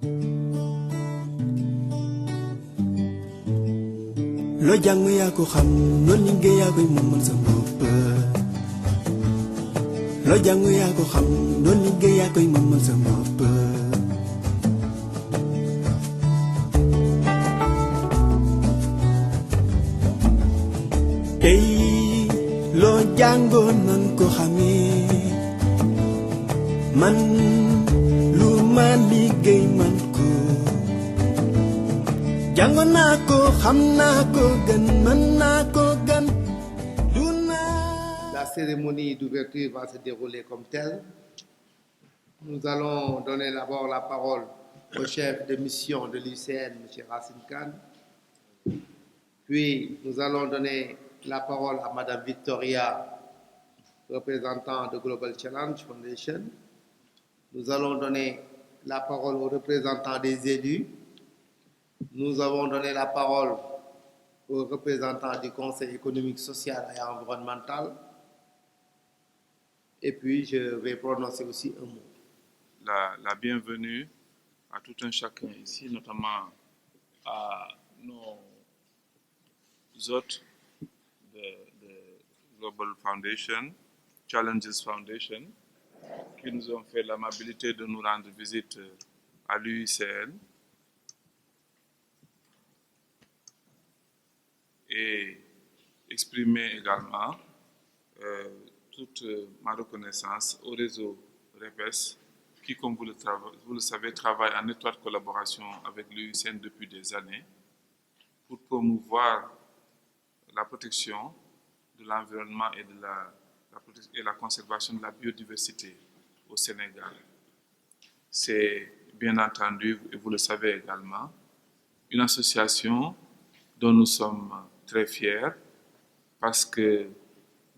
Lo jàng yaa ko xam loo liggéey yaa koy moomal sa bopp loo jàng yaa ko xam loo liggéey yaa koy moomal sa bopp tey loo jàngoon nan ko xamee man lu ma liggéey man ko jàngoon naa ko xam naa ko gën mën naa ko gën du naa. La cérémonie d'ouverture va se dérouler comme telle. Nous allons donner d'abord la parole au chef de mission de l'UICN, M. Racine Kane. Puis nous allons donner la parole à Mme Victoria, représentante de Global Challenge Foundation. Nous allons donner la parole aux représentants des élus. Nous avons donné la parole aux représentants du Conseil économique, social et environnemental. Et puis, je vais prononcer aussi un mot. La bienvenue à tout un chacun ici, notamment à nos hôtes de Global Foundation, Challenges Foundation, qui nous ont fait l'amabilité de nous rendre visite à l'UICN. Et exprimer également toute ma reconnaissance au réseau REPES qui, comme vous le savez, travaille en étroite collaboration avec l'UICN depuis des années pour promouvoir la protection de l'environnement et la conservation de la biodiversité au Sénégal. C'est bien entendu, et vous le savez également, une association dont nous sommes très fiers parce que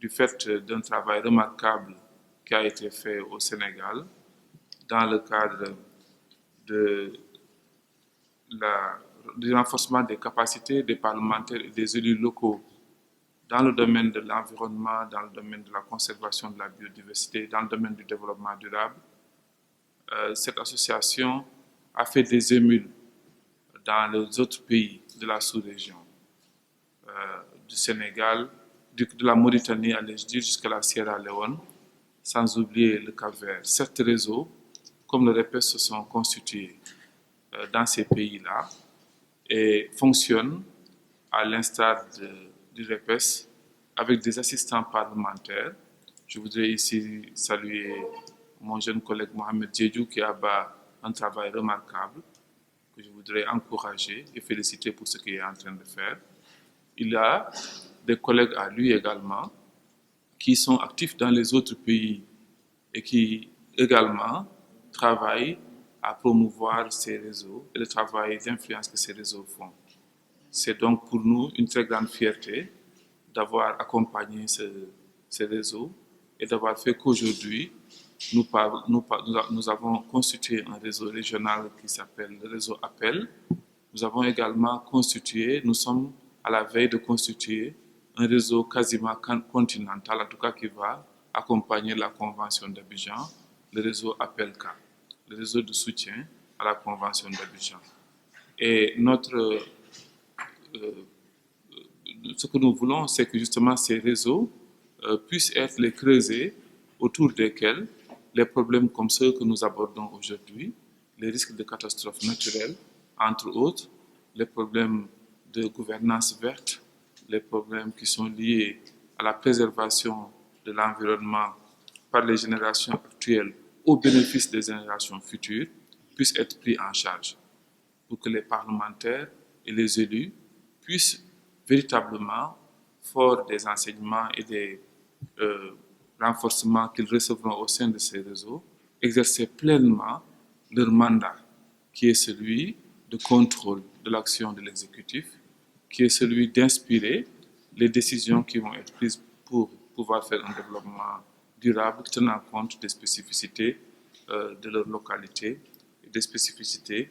du fait d'un travail remarquable qui a été fait au Sénégal dans le cadre du renforcement des capacités des parlementaires et des élus locaux dans le domaine de l'environnement, dans le domaine de la conservation de la biodiversité, dans le domaine du développement durable, cette association a fait des émules dans les autres pays de la sous-région. Du Sénégal, de la Mauritanie, allais-je dire, jusqu'à la Sierra Leone, sans oublier le Cap-Vert. Certains réseaux, comme le REPES, se sont constitués dans ces pays-là et fonctionnent à l'instar du REPES avec des assistants parlementaires. Je voudrais ici saluer mon jeune collègue Mohamed Djedjou qui a un travail remarquable que je voudrais encourager et féliciter pour ce qu'il est en train de faire. Il a des collègues à lui également qui sont actifs dans les autres pays et qui également travaillent à promouvoir ces réseaux et le travail d'influence que ces réseaux font. C'est donc pour nous une très grande fierté d'avoir accompagné ces réseaux et d'avoir fait qu'aujourd'hui, nous avons constitué un réseau régional qui s'appelle le réseau Appel. Nous avons également nous sommes à la veille de constituer un réseau quasiment continental, en tout cas qui va accompagner la Convention d'Abidjan, le réseau APELCA, le réseau de soutien à la Convention d'Abidjan. Et ce que nous voulons, c'est que justement ces réseaux puissent être les creusets autour desquels les problèmes comme ceux que nous abordons aujourd'hui, les risques de catastrophes naturelles, entre autres, les problèmes de gouvernance verte, les problèmes qui sont liés à la préservation de l'environnement par les générations actuelles au bénéfice des générations futures, puissent être pris en charge pour que les parlementaires et les élus puissent véritablement, fort des enseignements et des renforcements qu'ils recevront au sein de ces réseaux, exercer pleinement leur mandat, qui est celui de contrôle de l'action de l'exécutif, qui est celui d'inspirer les décisions qui vont être prises pour pouvoir faire un développement durable tenant compte des spécificités de leur localité et des spécificités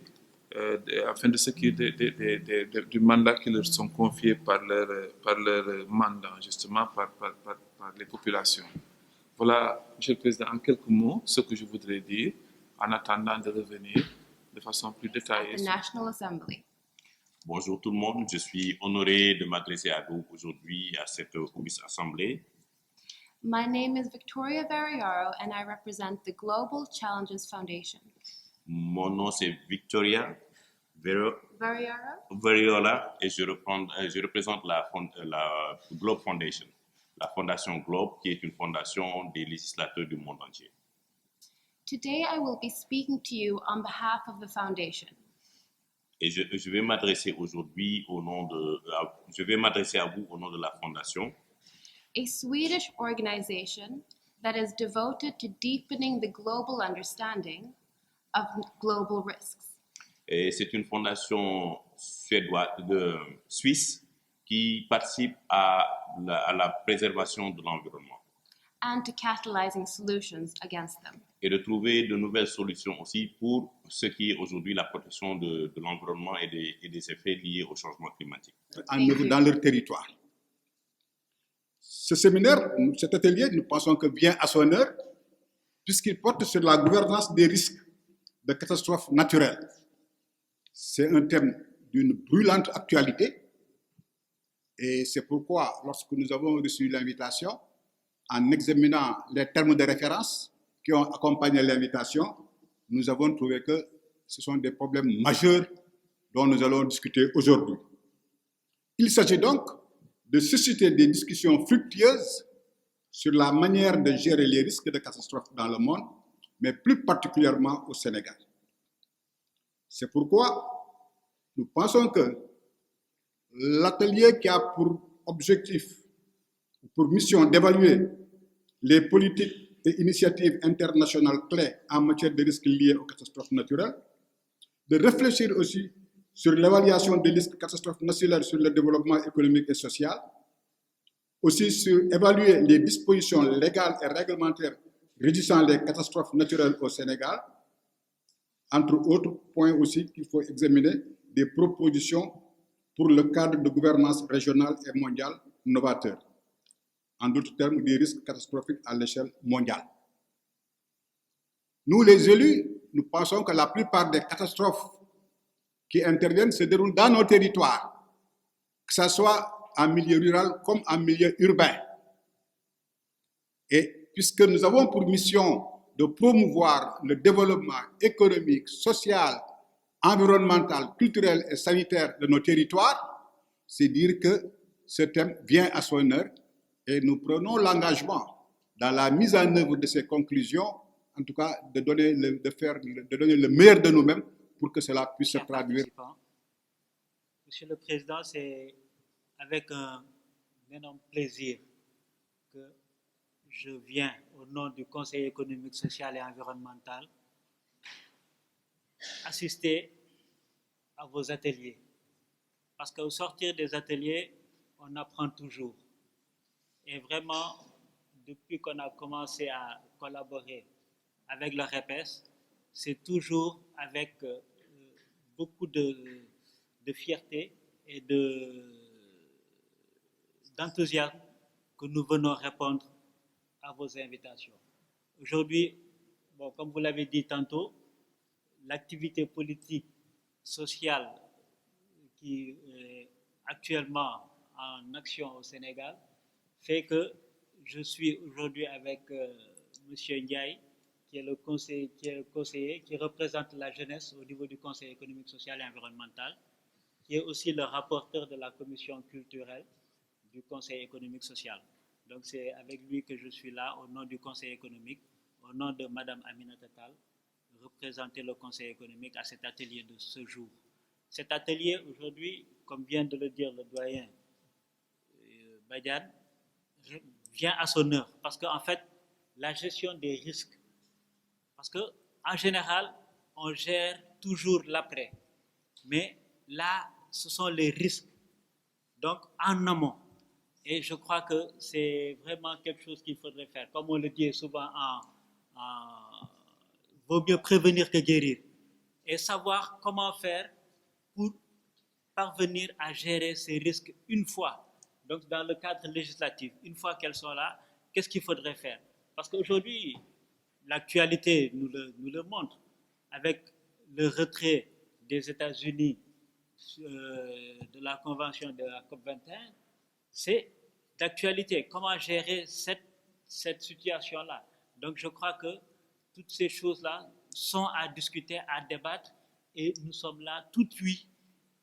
afin de ce qui est du mandat qui leur sont confiés par leur mandat, justement par les populations. Voilà, Monsieur le Président, en quelques mots, ce que je voudrais dire, en attendant de revenir de façon plus at détaillée. the National Assembly. Bonjour tout le monde, je suis honoré de m'adresser à vous aujourd'hui à cette auguste assemblée. My name is Victoria Variaro, and I represent the Global Challenges Foundation. Mon nom c'est Victoria Variaro? Variola et je représente la Globe Foundation, la fondation Globe qui est une fondation des législateurs du monde entier. Today I will be speaking to you on behalf of the foundation. Et je vais m'adresser aujourd'hui je vais m'adresser à vous au nom de la fondation, A Swedish organization that is devoted to deepening the global understanding of global risks. et c'est une fondation suisse qui participe à la préservation de l'environnement And to catalyzing solutions against them. et de trouver de nouvelles solutions aussi pour ce qui est aujourd'hui la protection de l'environnement et des effets liés au changement climatique. En œuvre dans leur territoire. Ce séminaire, cet atelier, nous pensons que vient à son heure, puisqu'il porte sur la gouvernance des risques de catastrophes naturelles. C'est un thème d'une brûlante actualité, et c'est pourquoi, lorsque nous avons reçu l'invitation, en examinant les termes de référence qui ont accompagné l'invitation, nous avons trouvé que ce sont des problèmes majeurs dont nous allons discuter aujourd'hui. Il s'agit donc de susciter des discussions fructueuses sur la manière de gérer les risques de catastrophes dans le monde, mais plus particulièrement au Sénégal. C'est pourquoi nous pensons que l'atelier qui a pour objectif, pour mission d'évaluer les politiques et initiatives internationales clés en matière de risques liés aux catastrophes naturelles, de réfléchir aussi sur l'évaluation des risques catastrophes naturelles sur le développement économique et social, aussi sur évaluer les dispositions légales et réglementaires régissant les catastrophes naturelles au Sénégal, entre autres points aussi qu'il faut examiner, des propositions pour le cadre de gouvernance régionale et mondiale novateur, en d'autres termes des risques catastrophiques à l'échelle mondiale. Nous les élus, nous pensons que la plupart des catastrophes qui interviennent se déroulent dans nos territoires, que ce soit en milieu rural comme en milieu urbain. Et puisque nous avons pour mission de promouvoir le développement économique, social, environnemental, culturel et sanitaire de nos territoires, c'est dire que ce thème vient à son heure et nous prenons l'engagement dans la mise en œuvre de ces conclusions, en tout cas de donner le meilleur de nous-mêmes pour que cela puisse se traduire. Monsieur le Président, c'est avec un énorme plaisir que je viens au nom du Conseil économique, social et environnemental assister à vos ateliers. Parce qu'au sortir des ateliers, on apprend toujours. Et vraiment, depuis qu'on a commencé à collaborer avec le REPES, c'est toujours avec beaucoup de fierté et d'enthousiasme que nous venons répondre à vos invitations. Aujourd'hui, bon, comme vous l'avez dit tantôt, l'activité politique, sociale qui est actuellement en action au Sénégal fait que je suis aujourd'hui avec M. Ndiaye, qui est le conseiller, qui représente la jeunesse au niveau du Conseil économique, social et environnemental, qui est aussi le rapporteur de la commission culturelle du Conseil économique, social. Donc c'est avec lui que je suis là au nom du Conseil économique, au nom de Mme Aminata Tall, représenter le Conseil économique à cet atelier de ce jour. Cet atelier aujourd'hui, comme vient de le dire le doyen Badiane, vient à son heure parce qu'en fait, la gestion des risques, parce qu'en général, on gère toujours l'après, mais là, ce sont les risques, donc en amont. Et je crois que c'est vraiment quelque chose qu'il faudrait faire. Comme on le dit souvent, vaut mieux prévenir que guérir. Et savoir comment faire pour parvenir à gérer ces risques une fois. Donc dans le cadre législatif, une fois qu'elles sont là, qu'est-ce qu'il faudrait faire? Parce qu'aujourd'hui, l'actualité nous le montre, avec le retrait des États-Unis de la convention de la COP21, c'est d'actualité. Comment gérer cette situation-là? Donc je crois que toutes ces choses-là sont à discuter, à débattre, et nous sommes là tout de suite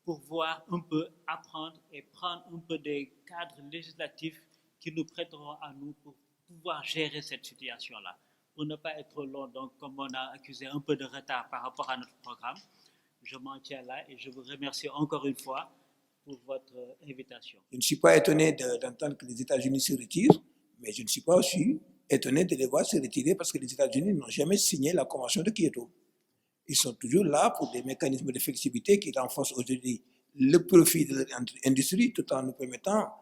pour voir un peu, apprendre et prendre un peu des cadres législatifs qui nous prêteront à nous pour pouvoir gérer cette situation-là. Pour ne pas être long, donc comme on a accusé un peu de retard par rapport à notre programme, je m'en tiens là et je vous remercie encore une fois pour votre invitation. Je ne suis pas étonné d'entendre que les États-Unis se retirent, mais je ne suis pas aussi étonné de les voir se retirer parce que les États-Unis n'ont jamais signé la Convention de Kyoto. Ils sont toujours là pour des mécanismes de flexibilité qui renforcent aujourd'hui le profit de l'industrie tout en nous permettant,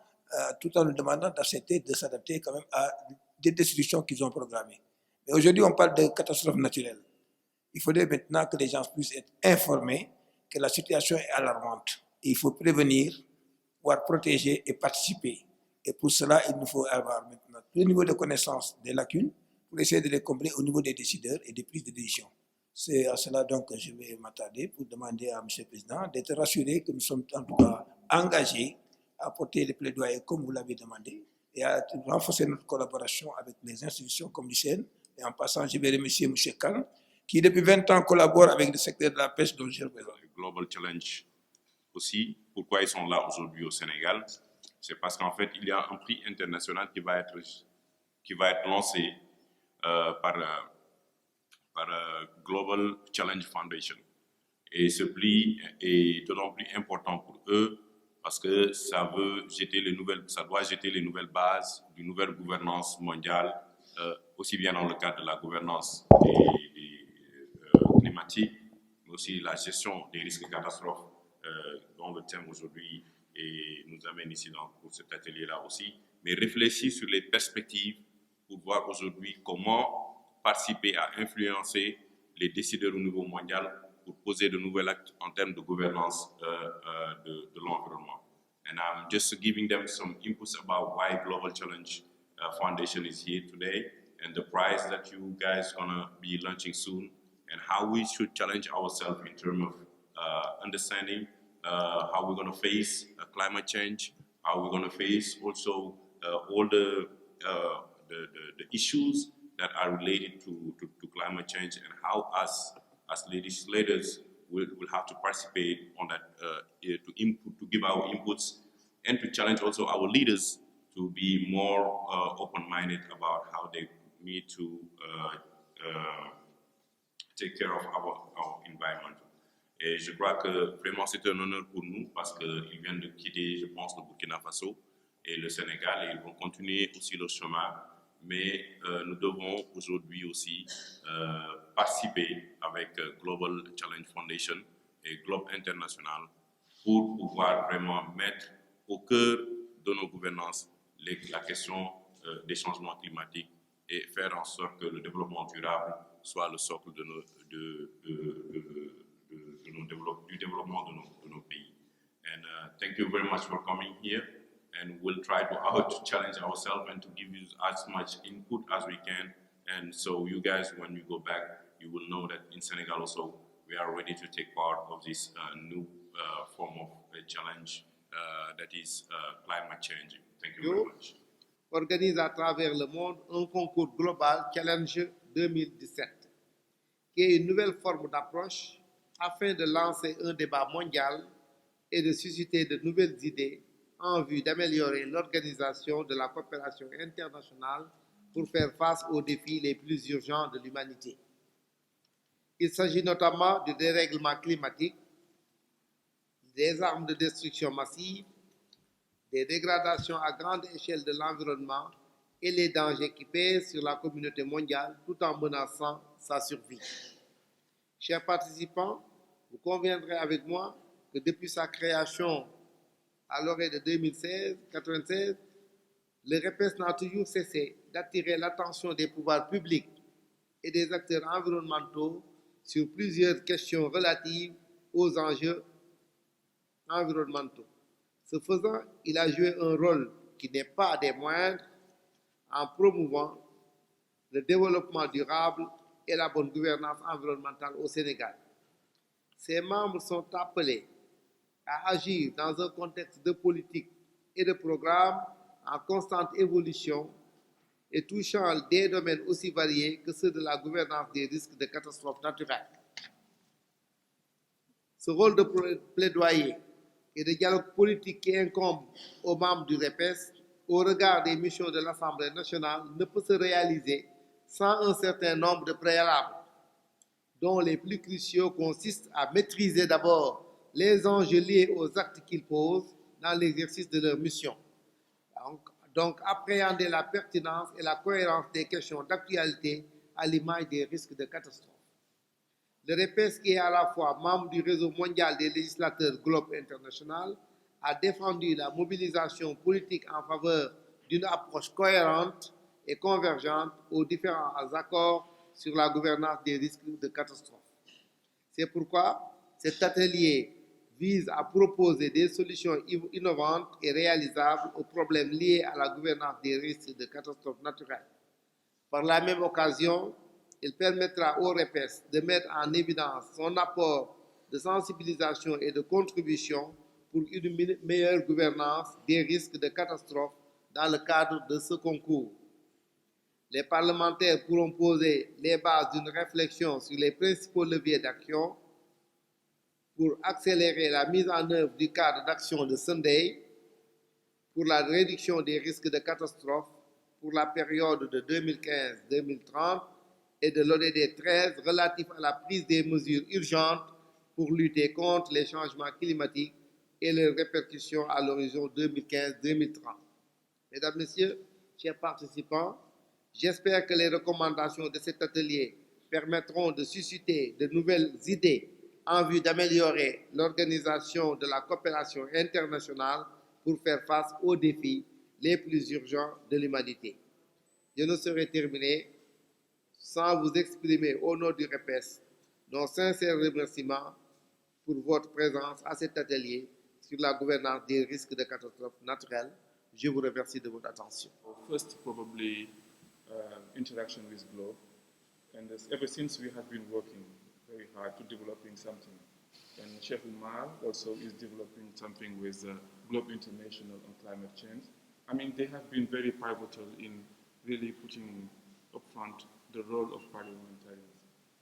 tout en nous demandant d'accepter, de s'adapter quand même à des destructions qu'ils ont programmées. Mais aujourd'hui, on parle de catastrophes naturelles. Il faudrait maintenant que les gens puissent être informés que la situation est alarmante. Et il faut prévenir, pouvoir protéger et participer. Et pour cela, il nous faut avoir maintenant le niveau de connaissance des lacunes pour essayer de les combler au niveau des décideurs et des prises de décision. C'est à cela donc que je vais m'attarder pour demander à M. le Président d'être rassuré que nous sommes en tout cas engagés à porter les plaidoyers comme vous l'avez demandé et à renforcer notre collaboration avec les institutions comme l'ICN. Et en passant, je vais remercier M. Khan, qui depuis 20 ans collabore avec le secteur de la pêche dont je représente. Global Challenge aussi. Pourquoi ils sont là aujourd'hui au Sénégal? C'est parce qu'en fait, il y a un prix international qui va être lancé par Global Challenge Foundation. Et ce prix est d'autant plus important pour eux parce que ça doit jeter les nouvelles bases d'une nouvelle gouvernance mondiale, aussi bien dans le cadre de la gouvernance climatique, mais aussi la gestion des risques et catastrophes, dont le thème aujourd'hui nous amène ici pour cet atelier-là aussi, mais réfléchir sur les perspectives pour voir aujourd'hui comment participer à influencer les décideurs au niveau mondial pour poser de nouveaux actes en termes de gouvernance de l'environnement. And I'm just giving them some inputs about why Global Challenge Foundation is here today and the prize that you guys are going to be launching soon and how we should challenge ourselves in terms of understanding how we're going to face climate change, how we're going to face also all the issues that are related to climate change and how us as legislators will have to participate on that to give our inputs and to challenge also our leaders to be more open-minded about how they need to take care of our environment. Et je crois que vraiment c'est un honneur pour nous parce qu'ils viennent de quitter, je pense, le Burkina Faso et le Sénégal et ils vont continuer aussi leur chemin. Mais nous devons aujourd'hui aussi participer avec Global Challenge Foundation et Globe International pour pouvoir vraiment mettre au cœur de nos gouvernances la question des changements climatiques et faire en sorte que le développement durable soit le socle du développement de nos pays. And thank you very much for coming here. And we'll try to challenge ourselves and to give you as much input as we can. And so you guys, when you go back, you will know that in Senegal also, we are ready to take part of this new form of challenge that is climate change. Thank you very much. Organise à travers le monde un concours global Challenge 2017, qui est une nouvelle forme d'approche afin de lancer un débat mondial et de susciter de nouvelles idées en vue d'améliorer l'organisation de la coopération internationale pour faire face aux défis les plus urgents de l'humanité. Il s'agit notamment du dérèglement climatique, des armes de destruction massive, des dégradations à grande échelle de l'environnement et les dangers qui pèsent sur la communauté mondiale tout en menaçant sa survie. Chers participants, vous conviendrez avec moi que depuis sa création à l'orée de 1996, le REPES n'a toujours cessé d'attirer l'attention des pouvoirs publics et des acteurs environnementaux sur plusieurs questions relatives aux enjeux environnementaux. Ce faisant, il a joué un rôle qui n'est pas des moindres en promouvant le développement durable et la bonne gouvernance environnementale au Sénégal. Ses membres sont appelés à agir dans un contexte de politique et de programme en constante évolution et touchant des domaines aussi variés que ceux de la gouvernance des risques de catastrophes naturelles. Ce rôle de plaidoyer et de dialogue politique qui incombe aux membres du REPES au regard des missions de l'Assemblée nationale ne peut se réaliser sans un certain nombre de préalables, dont les plus cruciaux consistent à maîtriser d'abord les enjeux liés aux actes qu'ils posent dans l'exercice de leur mission. Donc, appréhender la pertinence et la cohérence des questions d'actualité à l'image des risques de catastrophe. Le REPES, qui est à la fois membre du réseau mondial des législateurs Globe International, a défendu la mobilisation politique en faveur d'une approche cohérente et convergente aux différents accords sur la gouvernance des risques de catastrophe. C'est pourquoi cet atelier vise à proposer des solutions innovantes et réalisables aux problèmes liés à la gouvernance des risques de catastrophes naturelles. Par la même occasion, il permettra au REPES de mettre en évidence son apport de sensibilisation et de contribution pour une meilleure gouvernance des risques de catastrophes dans le cadre de ce concours. Les parlementaires pourront poser les bases d'une réflexion sur les principaux leviers d'action pour accélérer la mise en œuvre du cadre d'action de Sunday pour la réduction des risques de catastrophe pour la période de 2015-2030 et de l'ODD 13 relatif à la prise des mesures urgentes pour lutter contre les changements climatiques et leurs répercussions à l'horizon 2015-2030. Mesdames, Messieurs, chers participants, j'espère que les recommandations de cet atelier permettront de susciter de nouvelles idées en vue d'améliorer l'organisation de la coopération internationale pour faire face aux défis les plus urgents de l'humanité. Je ne saurais terminer sans vous exprimer au nom du REPES nos sincères remerciements pour votre présence à cet atelier sur la gouvernance des risques de catastrophes naturelles. Je vous remercie de votre attention. First, probably interaction with Globe, and ever since we have been working very hard to developing something. And Sheikh Umar also is developing something with Globe International on climate change. I mean, they have been very pivotal in really putting up front the role of parliamentarians.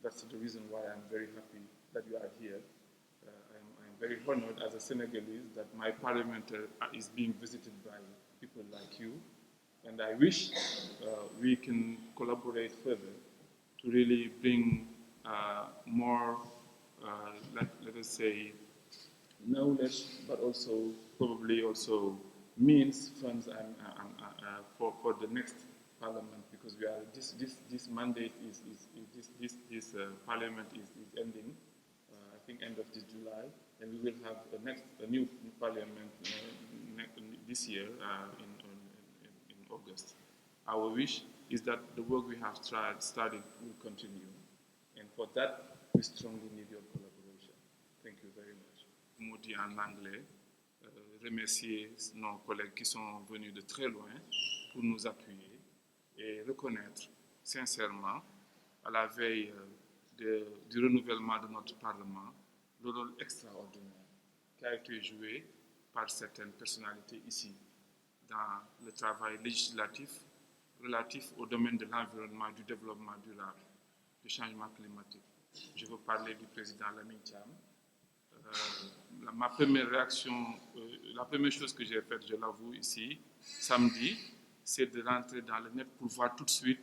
That's the reason why I'm very happy that you are here. I'm very honored as a Senegalese that my parliament is being visited by people like you. And I wish we can collaborate further to really bring more, let us say, knowledge, but also probably also means funds for the next parliament, because we are this mandate this parliament is ending, I think end of this July, and we will have a new parliament this year in August. Our wish is that the work we have started will continue, and for that we strongly need your collaboration. Thank you very much. Moi dit en anglais, remercier nos collègues qui sont venus de très loin pour nous appuyer et reconnaître sincèrement, à la veille du renouvellement de notre Parlement, le rôle extraordinaire qui a été joué par certaines personnalités ici dans le travail législatif relatif au domaine de l'environnement, du développement durable, du changement climatique. Je veux parler du président Lamine Thiam. Ma première réaction, la première chose que j'ai faite, je l'avoue ici, samedi, c'est de rentrer dans le net pour voir tout de suite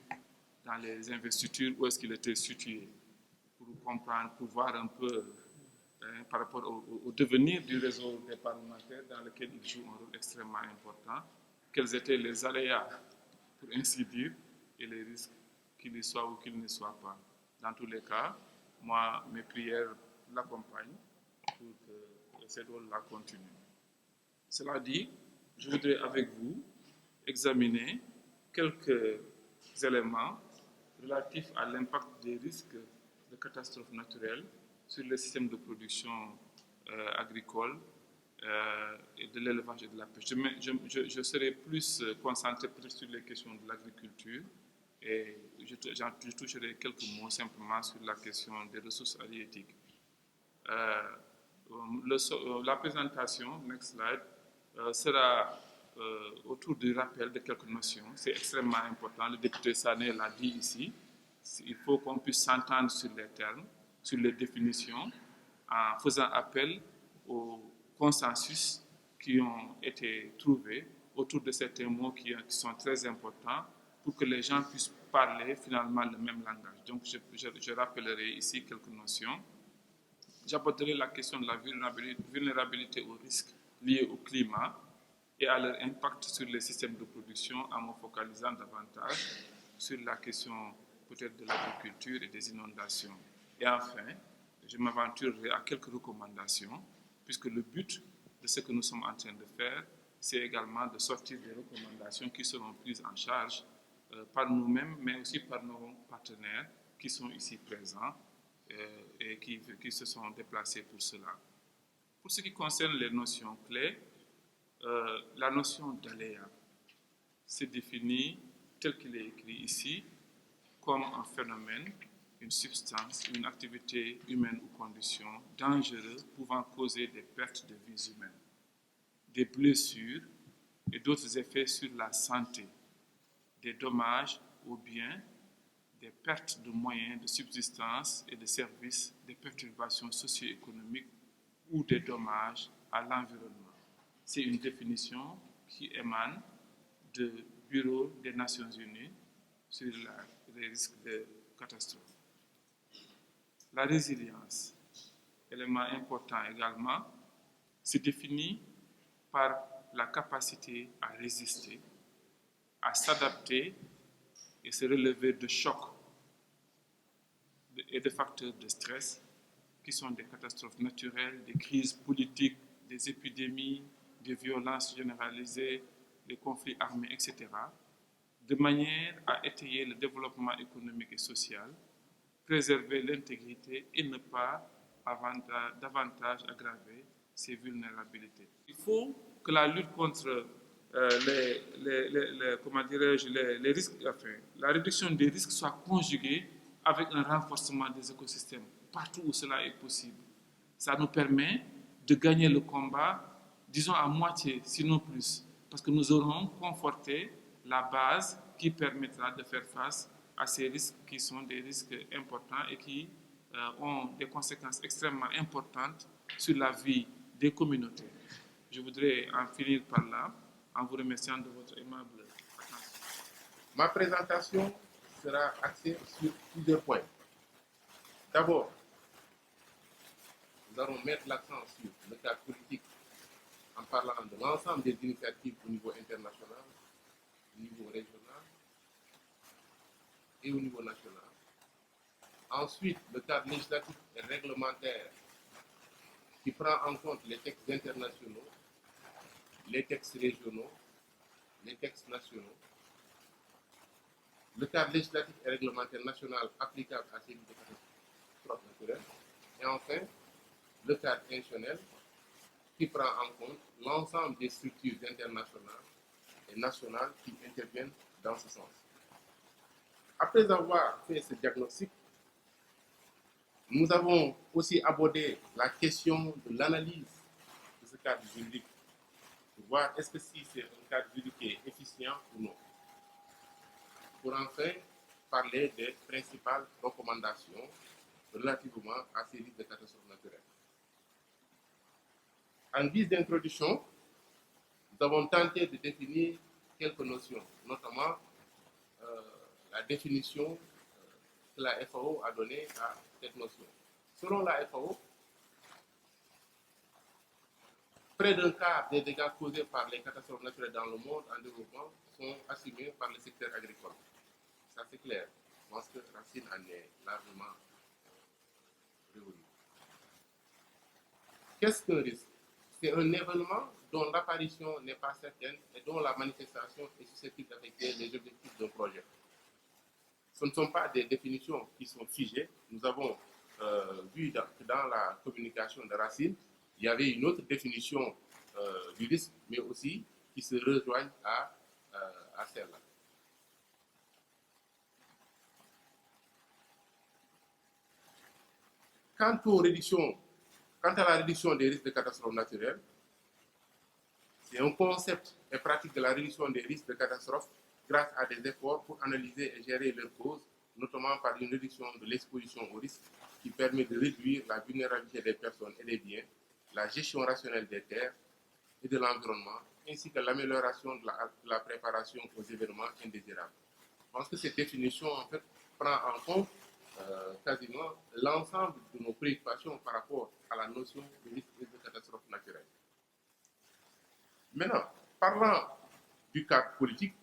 dans les investitures où est-ce qu'il était situé, pour comprendre, pour voir un peu par rapport au devenir du réseau des parlementaires dans lequel il joue un rôle extrêmement important, quels étaient les aléas, pour ainsi dire, et les risques qu'il y soit ou qu'il ne soit pas. Dans tous les cas, moi, mes prières l'accompagnent pour que ces rôles-là continuent. Cela dit, je voudrais avec vous examiner quelques éléments relatifs à l'impact des risques de catastrophes naturelles sur le système de production agricole et de l'élevage et de la pêche. Je serai plus concentré sur les questions de l'agriculture et je toucherai quelques mots simplement sur la question des ressources halieutiques. La présentation, next slide, sera autour du rappel de quelques notions. C'est extrêmement important. Le député Sané l'a dit ici. Il faut qu'on puisse s'entendre sur les termes, sur les définitions, en faisant appel au consensus qui ont été trouvés autour de certains mots qui sont très importants pour que les gens puissent parler finalement le même langage. Donc, je rappellerai ici quelques notions. J'aborderai la question de la vulnérabilité aux risques liés au climat et à leur impact sur les systèmes de production en me focalisant davantage sur la question peut-être de l'agriculture et des inondations. Et enfin, je m'aventurerai à quelques recommandations, puisque le but de ce que nous sommes en train de faire, c'est également de sortir des recommandations qui seront prises en charge par nous-mêmes, mais aussi par nos partenaires qui sont ici présents et qui se sont déplacés pour cela. Pour ce qui concerne les notions clés, la notion d'aléa se définit tel qu'il est écrit ici comme un phénomène, une substance, une activité humaine ou condition dangereuse pouvant causer des pertes de vies humaines, des blessures et d'autres effets sur la santé, des dommages aux biens, des pertes de moyens de subsistance et de services, des perturbations socio-économiques ou des dommages à l'environnement. C'est une définition qui émane du Bureau des Nations Unies sur les risques de catastrophe. La résilience, élément important également, se définit par la capacité à résister, à s'adapter et se relever de chocs et de facteurs de stress qui sont des catastrophes naturelles, des crises politiques, des épidémies, des violences généralisées, des conflits armés, etc., de manière à étayer le développement économique et social, préserver l'intégrité et ne pas davantage aggraver ces vulnérabilités. Il faut que la lutte contre les risques, enfin, la réduction des risques soit conjuguée avec un renforcement des écosystèmes partout où cela est possible. Ça nous permet de gagner le combat, disons à moitié, sinon plus, parce que nous aurons conforté la base qui permettra de faire face à ces risques qui sont des risques importants et qui ont des conséquences extrêmement importantes sur la vie des communautés. Je voudrais en finir par là, en vous remerciant de votre aimable attention. Ma présentation sera axée sur plusieurs points. D'abord, nous allons mettre l'accent sur le cadre politique en parlant de l'ensemble des initiatives au niveau international, au niveau régional et au niveau national. Ensuite, le cadre législatif et réglementaire qui prend en compte les textes internationaux, les textes régionaux, les textes nationaux, le cadre législatif et réglementaire national applicable à ces catastrophes naturelles, et enfin, le cadre institutionnel qui prend en compte l'ensemble des structures internationales et nationales qui interviennent dans ce sens. Après avoir fait ce diagnostic, nous avons aussi abordé la question de l'analyse de ce cadre juridique, pour voir est-ce que si c'est un cadre juridique qui est efficient ou non. Pour enfin parler des principales recommandations relativement à ces risques de catastrophes naturelles. En guise d'introduction, nous avons tenté de définir quelques notions, notamment la définition que la FAO a donnée à cette notion. Selon la FAO, près d'un quart des dégâts causés par les catastrophes naturelles dans le monde en développement sont assumés par le secteur agricole. Ça c'est clair. Je pense que Racine en est largement revenu. Qu'est-ce qu'un risque? C'est un événement dont l'apparition n'est pas certaine et dont la manifestation est susceptible d'affecter les objectifs d'un projet. Ce ne sont pas des définitions qui sont figées. Nous avons vu dans la communication de Racine, il y avait une autre définition du risque, mais aussi qui se rejoignent à celle-là. Quant aux réductions Quant à la réduction des risques de catastrophes naturelles, c'est un concept et pratique de la réduction des risques de catastrophes grâce à des efforts pour analyser et gérer leurs causes, notamment par une réduction de l'exposition aux risques qui permet de réduire la vulnérabilité des personnes et des biens, la gestion rationnelle des terres et de l'environnement, ainsi que l'amélioration de la préparation aux événements indésirables. Je pense que cette définition, en fait, prend en compte quasiment l'ensemble de nos préoccupations par rapport à la notion de risque de catastrophe naturelle. Maintenant, parlant du cadre politique,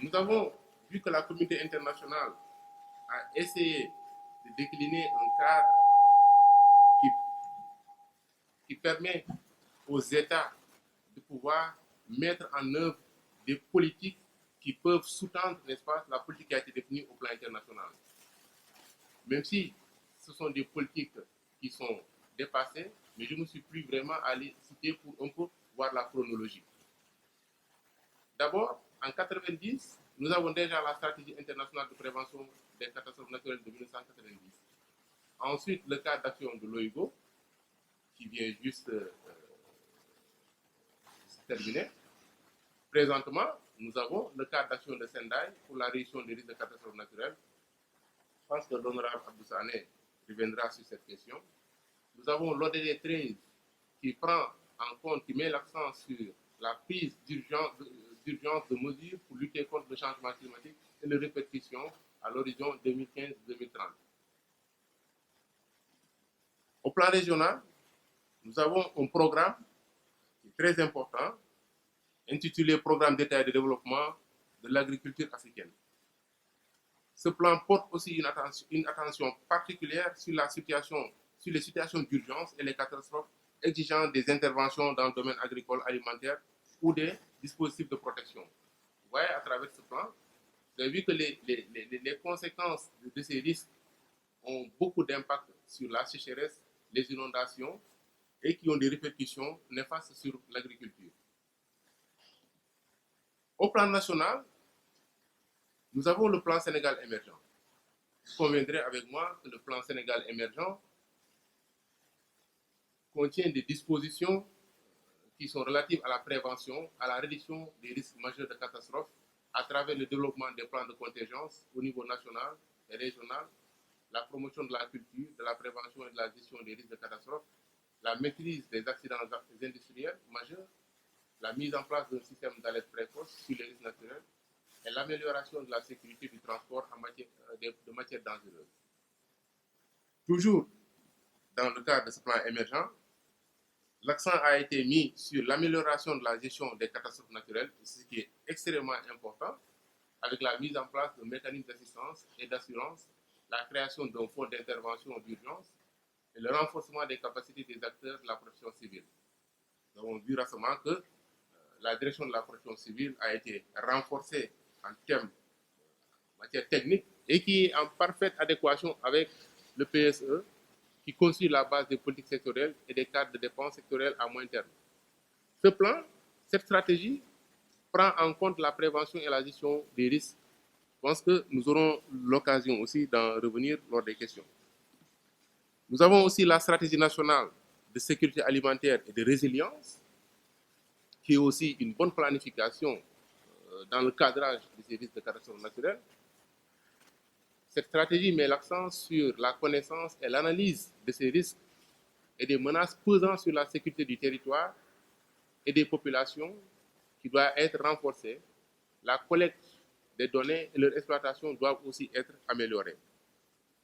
nous avons vu que la communauté internationale a essayé de décliner un cadre qui permet aux États de pouvoir mettre en œuvre des politiques qui peuvent sous-tendre, n'est-ce pas, la politique qui a été définie au plan international. Même si ce sont des politiques qui sont dépassées, mais je ne me suis plus vraiment allé citer pour un peu voir la chronologie. D'abord, en 1990, nous avons déjà la stratégie internationale de prévention des catastrophes naturelles de 1990. Ensuite, le cadre d'action de l'OIGO, qui vient juste se terminer. Présentement, nous avons le cadre d'action de Sendai pour la réduction des risques de catastrophes naturelles. Je pense que l'honorable Abdou Sané reviendra sur cette question. Nous avons l'ODD 13 qui prend en compte, qui met l'accent sur la prise d'urgence de mesures pour lutter contre le changement climatique et les répercussions à l'horizon 2015-2030. Au plan régional, nous avons un programme qui est très important, intitulé Programme d'État et de développement de l'agriculture africaine. Ce plan porte aussi une attention particulière sur les situations d'urgence et les catastrophes exigeant des interventions dans le domaine agricole, alimentaire ou des dispositifs de protection. Vous voyez, à travers ce plan, vous avez vu que les conséquences de ces risques ont beaucoup d'impact sur la sécheresse, les inondations et qui ont des répercussions néfastes sur l'agriculture. Au plan national, nous avons le plan Sénégal émergent. Vous conviendrez avec moi que le plan Sénégal émergent contient des dispositions qui sont relatives à la prévention, à la réduction des risques majeurs de catastrophes à travers le développement des plans de contingence au niveau national et régional, la promotion de la culture, de la prévention et de la gestion des risques de catastrophes, la maîtrise des accidents industriels majeurs, la mise en place d'un système d'alerte précoce sur les risques naturels et l'amélioration de la sécurité du transport de matières dangereuses. Toujours dans le cadre de ce plan émergent, l'accent a été mis sur l'amélioration de la gestion des catastrophes naturelles, ce qui est extrêmement important, avec la mise en place de mécanismes d'assistance et d'assurance, la création d'un fonds d'intervention d'urgence et le renforcement des capacités des acteurs de la protection civile. Nous avons vu récemment que la direction de la protection civile a été renforcée en termes de matière technique et qui est en parfaite adéquation avec le PSE, qui constitue la base des politiques sectorielles et des cadres de dépenses sectorielles à moyen terme. Ce plan, cette stratégie, prend en compte la prévention et la gestion des risques. Je pense que nous aurons l'occasion aussi d'en revenir lors des questions. Nous avons aussi la stratégie nationale de sécurité alimentaire et de résilience, qui est aussi une bonne planification dans le cadrage de ces risques de catastrophes naturelles. Cette stratégie met l'accent sur la connaissance et l'analyse de ces risques et des menaces pesant sur la sécurité du territoire et des populations qui doit être renforcée. La collecte des données et leur exploitation doivent aussi être améliorées,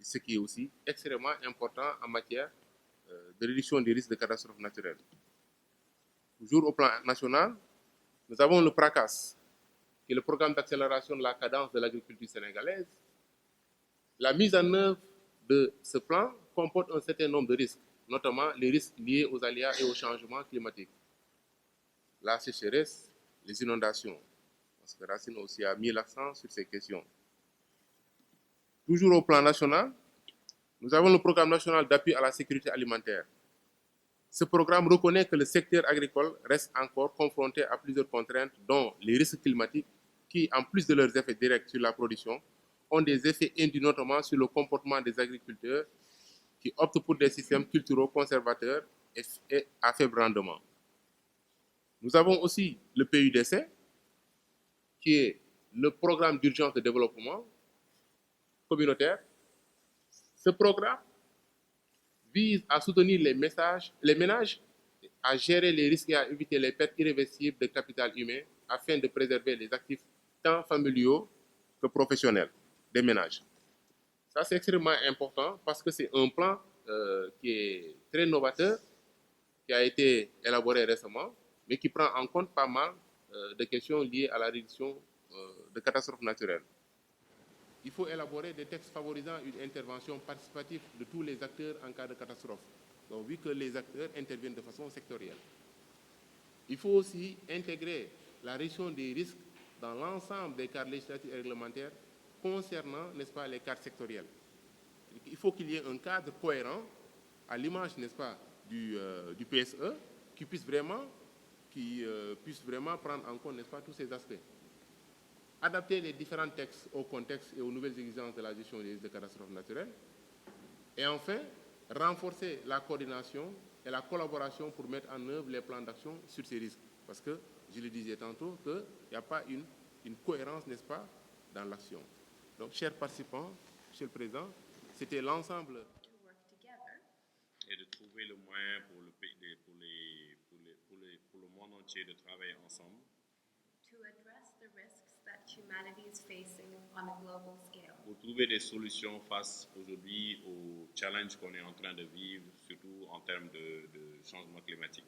ce qui est aussi extrêmement important en matière de réduction des risques de catastrophes naturelles. Toujours au plan national, nous avons le PRACAS, qui est le programme d'accélération de la cadence de l'agriculture sénégalaise. La mise en œuvre de ce plan comporte un certain nombre de risques, notamment les risques liés aux aléas et au changement climatique, la sécheresse, les inondations. Parce que Racine aussi a mis l'accent sur ces questions. Toujours au plan national, nous avons le programme national d'appui à la sécurité alimentaire. Ce programme reconnaît que le secteur agricole reste encore confronté à plusieurs contraintes, dont les risques climatiques, qui, en plus de leurs effets directs sur la production, ont des effets induits notamment sur le comportement des agriculteurs qui optent pour des systèmes culturaux conservateurs et à faible rendement. Nous avons aussi le PUDC, qui est le programme d'urgence de développement communautaire. Ce programme vise à soutenir les ménages, à gérer les risques et à éviter les pertes irréversibles de capital humain afin de préserver les actifs tant familiaux que professionnels des ménages. Ça, c'est extrêmement important parce que c'est un plan qui est très novateur, qui a été élaboré récemment, mais qui prend en compte pas mal de questions liées à la réduction de catastrophes naturelles. Il faut élaborer des textes favorisant une intervention participative de tous les acteurs en cas de catastrophe, donc vu que les acteurs interviennent de façon sectorielle. Il faut aussi intégrer la réduction des risques dans l'ensemble des cadres législatifs et réglementaires concernant, n'est-ce pas, les cadres sectoriels. Il faut qu'il y ait un cadre cohérent, à l'image, n'est-ce pas, du PSE, qui puisse vraiment prendre en compte, n'est-ce pas, tous ces aspects. Adapter les différents textes au contexte et aux nouvelles exigences de la gestion des risques de catastrophes naturelles. Et enfin, renforcer la coordination et la collaboration pour mettre en œuvre les plans d'action sur ces risques. Parce que, je le disais tantôt, qu'il n'y a pas une cohérence, n'est-ce pas, dans l'action. Donc, chers participants, Monsieur le Président, c'était l'ensemble. Et de trouver le moyen pour le monde entier de travailler ensemble. To address the risks that humanity is facing on a global scale. Pour trouver des solutions face aujourd'hui aux challenges qu'on est en train de vivre, surtout en termes de changement climatique.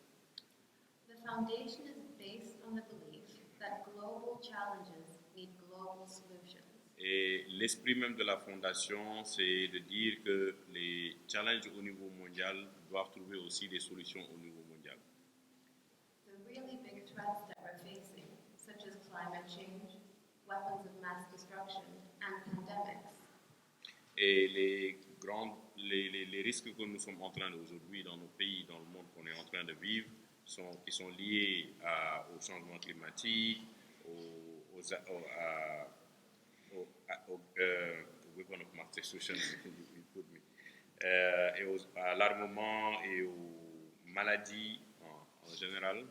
The foundation is based on the belief that global challenges need global solutions. Et l'esprit même de la fondation, c'est de dire que les challenges au niveau mondial doivent trouver aussi des solutions au niveau mondial. The really big threats that we're facing, such as climate change, weapons of mass destruction, and pandemics. Et les risques que nous sommes en train aujourd'hui dans nos pays, dans le monde qu'on est en train de vivre, qui sont liés au changement climatique, weapon of mass destruction, à l'armement et aux maladies en général.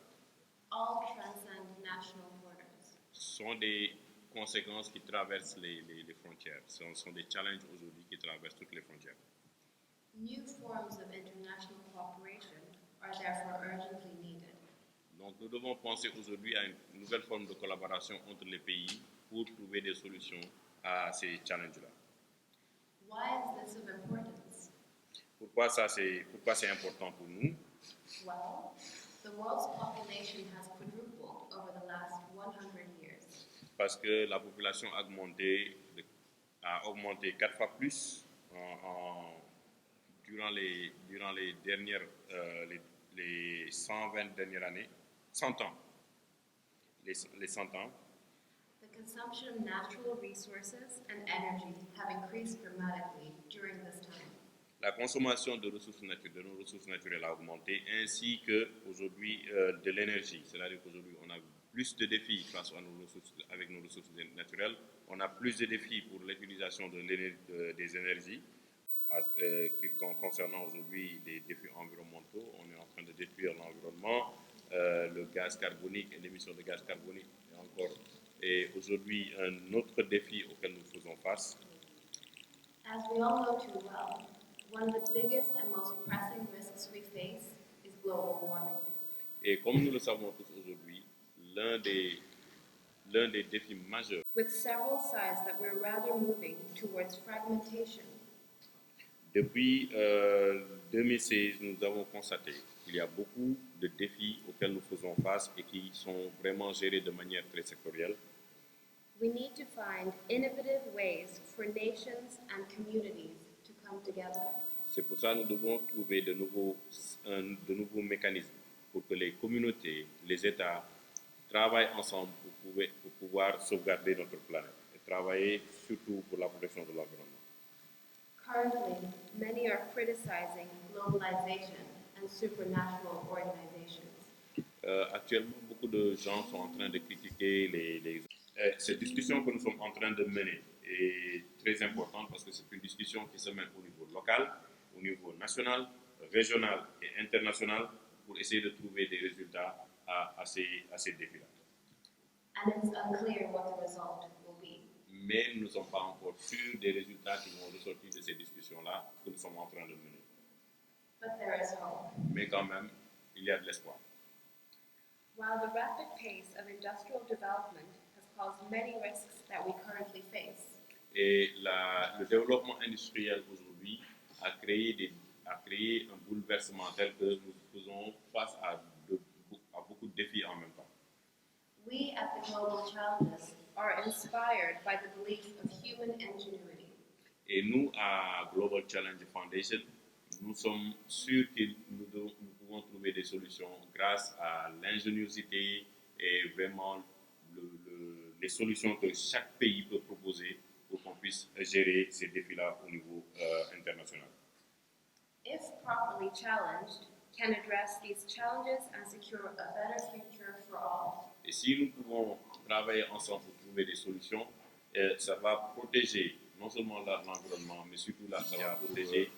All transcend national borders. Sont des conséquences qui traversent les frontières. Ce sont des challenges aujourd'hui qui traversent toutes les frontières. New forms of international cooperation are therefore urgently needed. Donc nous devons penser aujourd'hui à une nouvelle forme de collaboration entre les pays pour trouver des solutions à ces challenges-là. Why is this of importance? Pourquoi c'est important pour nous? Well, the world's population has quadrupled over the last 100 years. Parce que la population a augmenté 4 fois plus durant les dernières les 120 dernières années, 100 ans. Les 100 ans. The consumption of natural resources and energy have increased dramatically during this time. La consommation de nos ressources naturelles a augmenté, ainsi que aujourd'hui de l'énergie. C'est-à-dire qu'aujourd'hui, on a plus de défis face avec nos ressources naturelles. On a plus de défis pour l'utilisation des énergies. Concernant aujourd'hui des défis environnementaux, on est en train de détruire l'environnement, le gaz carbonique et l'émission de gaz carbonique et aujourd'hui un autre défi auquel nous faisons face. As we all know too well, one of the biggest and most pressing risks we face is global warming. Et comme nous le savons tous aujourd'hui, l'un des défis majeurs. With several signs that we're rather moving towards fragmentation. Depuis 2016, nous avons constaté qu'il y a beaucoup de défis auxquels nous faisons face et qui sont vraiment gérés de manière très sectorielle. We need to find innovative ways for nations and communities to come together. C'est pour ça que nous devons trouver de nouveaux mécanismes pour que les communautés, les États travaillent ensemble pour pouvoir sauvegarder notre planète et travailler surtout pour la protection de l'environnement. Currently, many are criticizing globalization and supranational organizations. Actuellement, beaucoup de gens sont en train de critiquer cette discussion que nous sommes en train de mener est très importante parce que c'est une discussion qui se mène au niveau local, au au niveau national, régional et international pour essayer de trouver des résultats à ces défis-là. And it's unclear what the result will be. Mais nous ne sommes pas encore sûrs des résultats qui vont ressortir de ces discussions-là que nous sommes en train de mener. But there is hope. Mais quand même, il y a de l'espoir. While the rapid pace of industrial development has caused many risks that we currently face, Et le développement industriel aujourd'hui a créé un bouleversement tel que nous faisons face à beaucoup de défis en même temps. we at the Global Challenges are inspired by the belief of human ingenuity. Et nous, à Global Challenge Foundation, nous sommes sûrs que nous pouvons trouver des solutions grâce à l'ingéniosité et vraiment les solutions que chaque pays peut proposer pour qu'on puisse gérer ces défis-là au niveau international. If properly challenged, can address these challenges and secure a better future for all. Et si nous pouvons travailler ensemble pour trouver des solutions, ça va protéger non seulement l'environnement, mais surtout ça va protéger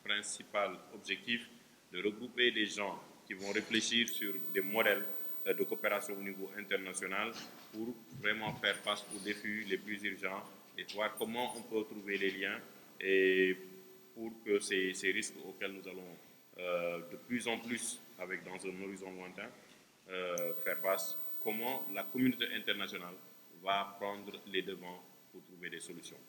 principal objectif de regrouper des gens qui vont réfléchir sur des modèles de coopération au niveau international pour vraiment faire face aux défis les plus urgents et voir comment on peut trouver les liens et pour que ces risques auxquels nous allons de plus en plus avec dans un horizon lointain faire face, comment la communauté internationale va prendre les devants pour trouver des solutions.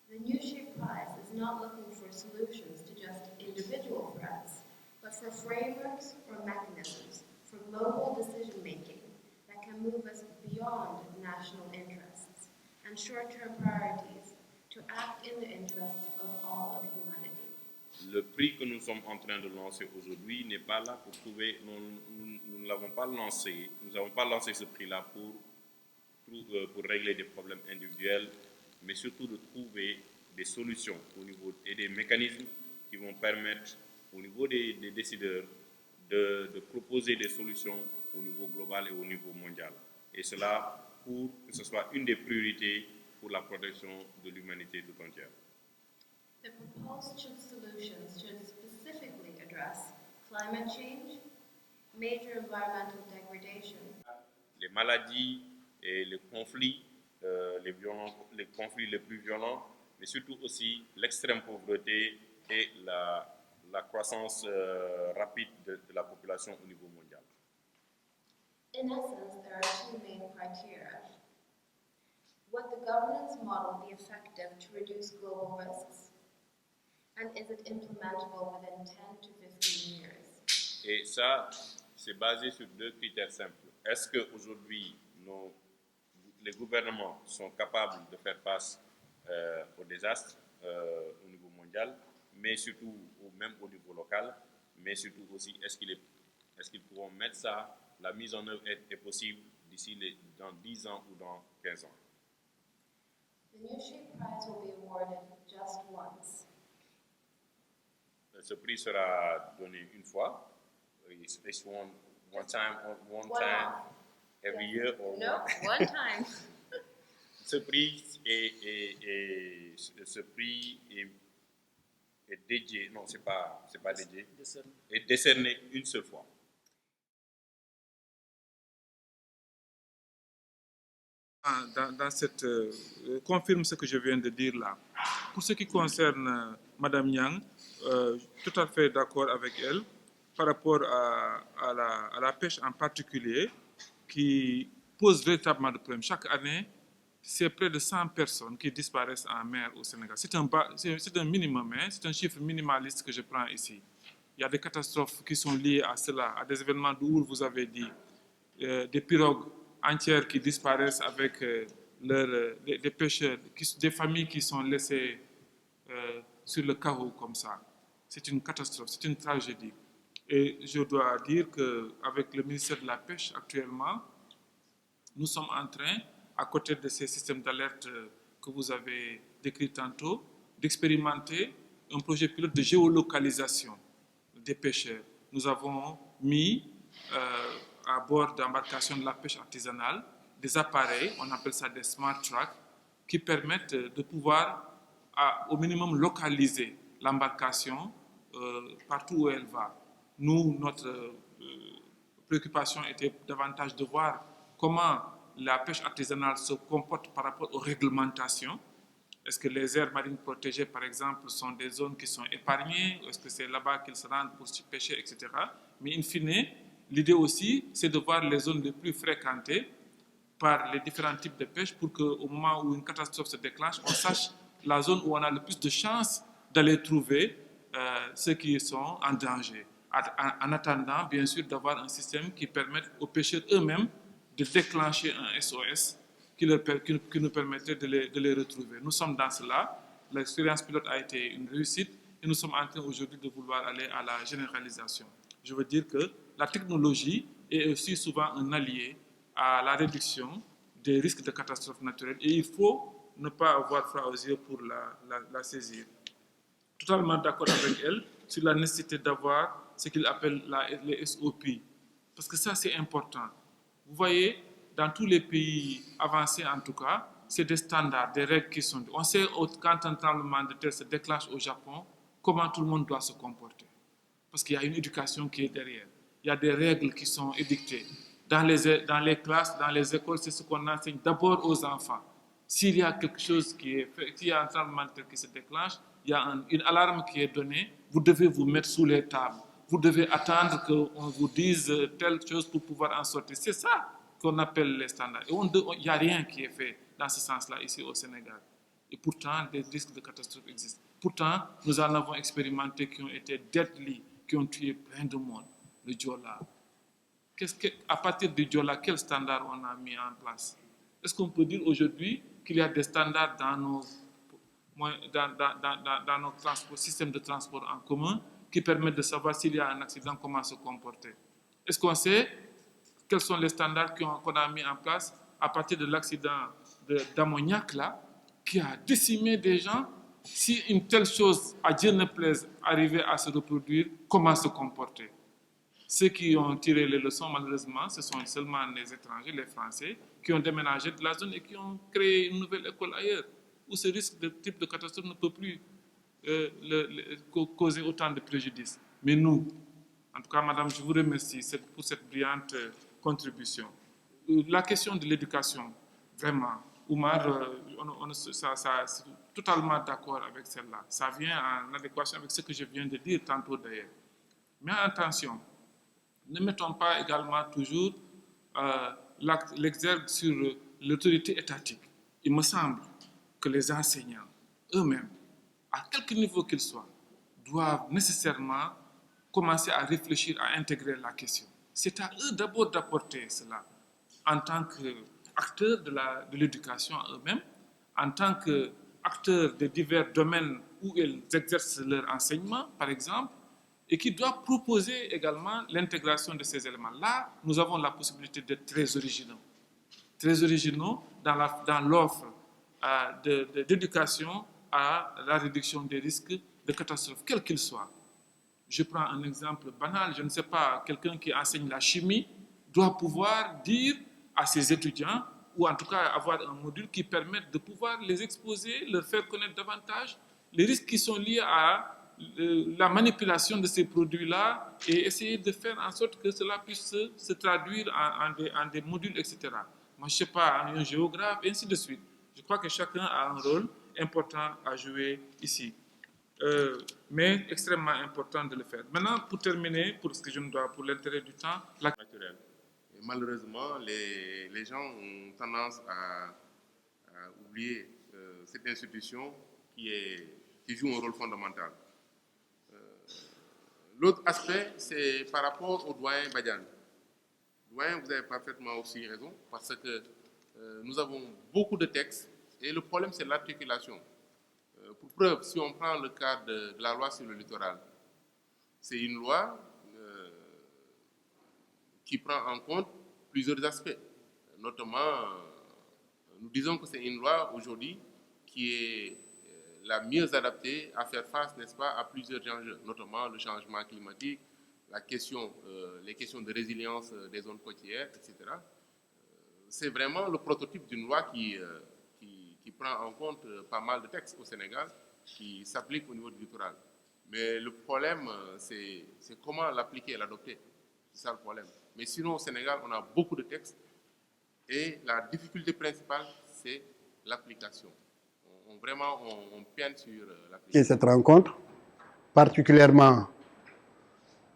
The New Shape Prize is not looking for solutions to just individual threats, but for frameworks or mechanisms for global decision-making that can move us beyond national interests and short-term priorities to act in the interests of all of humanity. Le prix que nous sommes en train de lancer aujourd'hui n'est pas là pour trouver, nous ne l'avons pas lancé, nous n'avons pas lancé ce prix-là pour régler des problèmes individuels, mais surtout de trouver des solutions au niveau et des mécanismes qui vont permettre au niveau des décideurs de proposer des solutions au niveau global et au niveau mondial. Et cela pour que ce soit une des priorités pour la protection de l'humanité tout entière. The proposed solutions should specifically address climate change, major environmental degradation, Les maladies et les conflits, les conflits les plus violents, mais surtout aussi l'extrême pauvreté et la croissance rapide de la population au niveau mondial. In essence, there are two main criteria. Would the governance model be effective to reduce global risks? And is it implementable within 10 to 15 years? Et ça, c'est basé sur deux critères simples. Est-ce qu'aujourd'hui, les gouvernements sont capables de faire face aux désastres au niveau mondial, mais surtout même au niveau local, mais surtout aussi, est-ce qu'ils pourront mettre ça, la mise en œuvre est possible d'ici dans 10 ans ou dans 15 ans. The New Shape Prize will be awarded just once. Ce prix sera donné une fois. It's one time every year or No, one time. Ce prix est dédié, non, c'est pas dédié, est décerné une seule fois. Confirme ce que je viens de dire là. Pour ce qui concerne Madame Yang, tout à fait d'accord avec elle par rapport à la pêche en particulier qui pose véritablement de problème. Chaque année, c'est près de 100 personnes qui disparaissent en mer au Sénégal. C'est un minimum, hein, c'est un chiffre minimaliste que je prends ici. Il y a des catastrophes qui sont liées à cela, à des événements d'où vous avez dit, des pirogues entières qui disparaissent avec des pêcheurs, des familles qui sont laissées sur le carreau comme ça. C'est une catastrophe, c'est une tragédie. Et je dois dire qu'avec le ministère de la Pêche actuellement, nous sommes en train, à côté de ces systèmes d'alerte que vous avez décrits tantôt, d'expérimenter un projet pilote de géolocalisation des pêcheurs. Nous avons mis à bord d'embarcations de la pêche artisanale des appareils, on appelle ça des smart tracks, qui permettent de pouvoir au minimum localiser l'embarcation partout où elle va. Nous, notre préoccupation était davantage de voir comment la pêche artisanale se comporte par rapport aux réglementations. Est-ce que les aires marines protégées, par exemple, sont des zones qui sont épargnées? Est-ce que c'est là-bas qu'ils se rendent pour pêcher, etc. Mais in fine, l'idée aussi, c'est de voir les zones les plus fréquentées par les différents types de pêche pour qu'au moment où une catastrophe se déclenche, on sache la zone où on a le plus de chances d'aller trouver ceux qui sont en danger. En attendant, bien sûr, d'avoir un système qui permette aux pêcheurs eux-mêmes de déclencher un SOS qui nous permettrait de les retrouver. Nous sommes dans cela. L'expérience pilote a été une réussite et nous sommes en train aujourd'hui de vouloir aller à la généralisation. Je veux dire que la technologie est aussi souvent un allié à la réduction des risques de catastrophes naturelles et il faut ne pas avoir froid aux yeux pour la saisir. Totalement d'accord avec elle sur la nécessité d'avoir ce qu'il appelle les SOP. Parce que ça, c'est important. Vous voyez, dans tous les pays avancés en tout cas, c'est des standards, des règles qui sont... On sait quand un tremblement de terre se déclenche au Japon, comment tout le monde doit se comporter. Parce qu'il y a une éducation qui est derrière. Il y a des règles qui sont édictées. Dans les classes, dans les écoles, c'est ce qu'on enseigne d'abord aux enfants. S'il y a quelque chose s'il y a un tremblement de terre qui se déclenche, il y a une alarme qui est donnée, vous devez vous mettre sous les tables. Vous devez attendre qu'on vous dise telle chose pour pouvoir en sortir. C'est ça qu'on appelle les standards. Et il n'y a rien qui est fait dans ce sens-là ici au Sénégal. Et pourtant, des risques de catastrophe existent. Pourtant, nous en avons expérimenté qui ont été deadly, qui ont tué plein de monde. Le Diola. À partir du Diola, quel standard on a mis en place? Est-ce qu'on peut dire aujourd'hui qu'il y a des standards dans nos systèmes de transport en commun qui permettent de savoir s'il y a un accident, comment se comporter? Est-ce qu'on sait quels sont les standards qu'on a mis en place à partir de l'accident d'ammoniac là, qui a décimé des gens? Si une telle chose, à Dieu ne plaise, arrivait à se reproduire, comment se comporter? Ceux qui ont tiré les leçons, malheureusement, ce sont seulement les étrangers, les Français, qui ont déménagé de la zone et qui ont créé une nouvelle école ailleurs, où ce risque de type de catastrophe ne peut plus causer autant de préjudice. Mais nous, en tout cas, madame, je vous remercie pour cette brillante contribution. La question de l'éducation, vraiment, Oumar, c'est totalement d'accord avec celle-là. Ça vient en adéquation avec ce que je viens de dire tantôt d'ailleurs. Mais attention, ne mettons pas également toujours l'exergue sur l'autorité étatique. Il me semble que les enseignants eux-mêmes, à quelque niveau qu'ils soient, doivent nécessairement commencer à réfléchir, à intégrer la question. C'est à eux d'abord d'apporter cela en tant qu'acteurs de l'éducation eux-mêmes, en tant qu'acteurs de divers domaines où ils exercent leur enseignement, par exemple, et qui doivent proposer également l'intégration de ces éléments. Là, nous avons la possibilité d'être très originaux dans l'offre d'éducation à la réduction des risques de catastrophe, quels qu'ils soient. Je prends un exemple banal, je ne sais pas, quelqu'un qui enseigne la chimie doit pouvoir dire à ses étudiants, ou en tout cas avoir un module qui permette de pouvoir les exposer, leur faire connaître davantage les risques qui sont liés à la manipulation de ces produits-là et essayer de faire en sorte que cela puisse se traduire en des modules, etc. Moi, je ne sais pas, un géographe, et ainsi de suite. Je crois que chacun a un rôle important à jouer ici. Mais extrêmement important de le faire. Maintenant, pour terminer, pour l'intérêt du temps, la naturelle. Et malheureusement, les gens ont tendance à oublier cette institution qui joue un rôle fondamental. L'autre aspect, c'est par rapport au doyen Badiane. Doyen, vous avez parfaitement aussi raison, parce que nous avons beaucoup de textes, et le problème, c'est l'articulation. Pour preuve, si on prend le cas de la loi sur le littoral, c'est une loi qui prend en compte plusieurs aspects. Notamment, nous disons que c'est une loi aujourd'hui qui est la mieux adaptée à faire face, n'est-ce pas, à plusieurs enjeux, notamment le changement climatique, les questions de résilience des zones côtières, etc. C'est vraiment le prototype d'une loi qui prend en compte pas mal de textes au Sénégal qui s'applique au niveau du littoral. Mais le problème, c'est comment l'appliquer et l'adopter. C'est ça le problème. Mais sinon, au Sénégal, on a beaucoup de textes et la difficulté principale, c'est l'application. Vraiment, on peine sur l'application. Et cette rencontre, particulièrement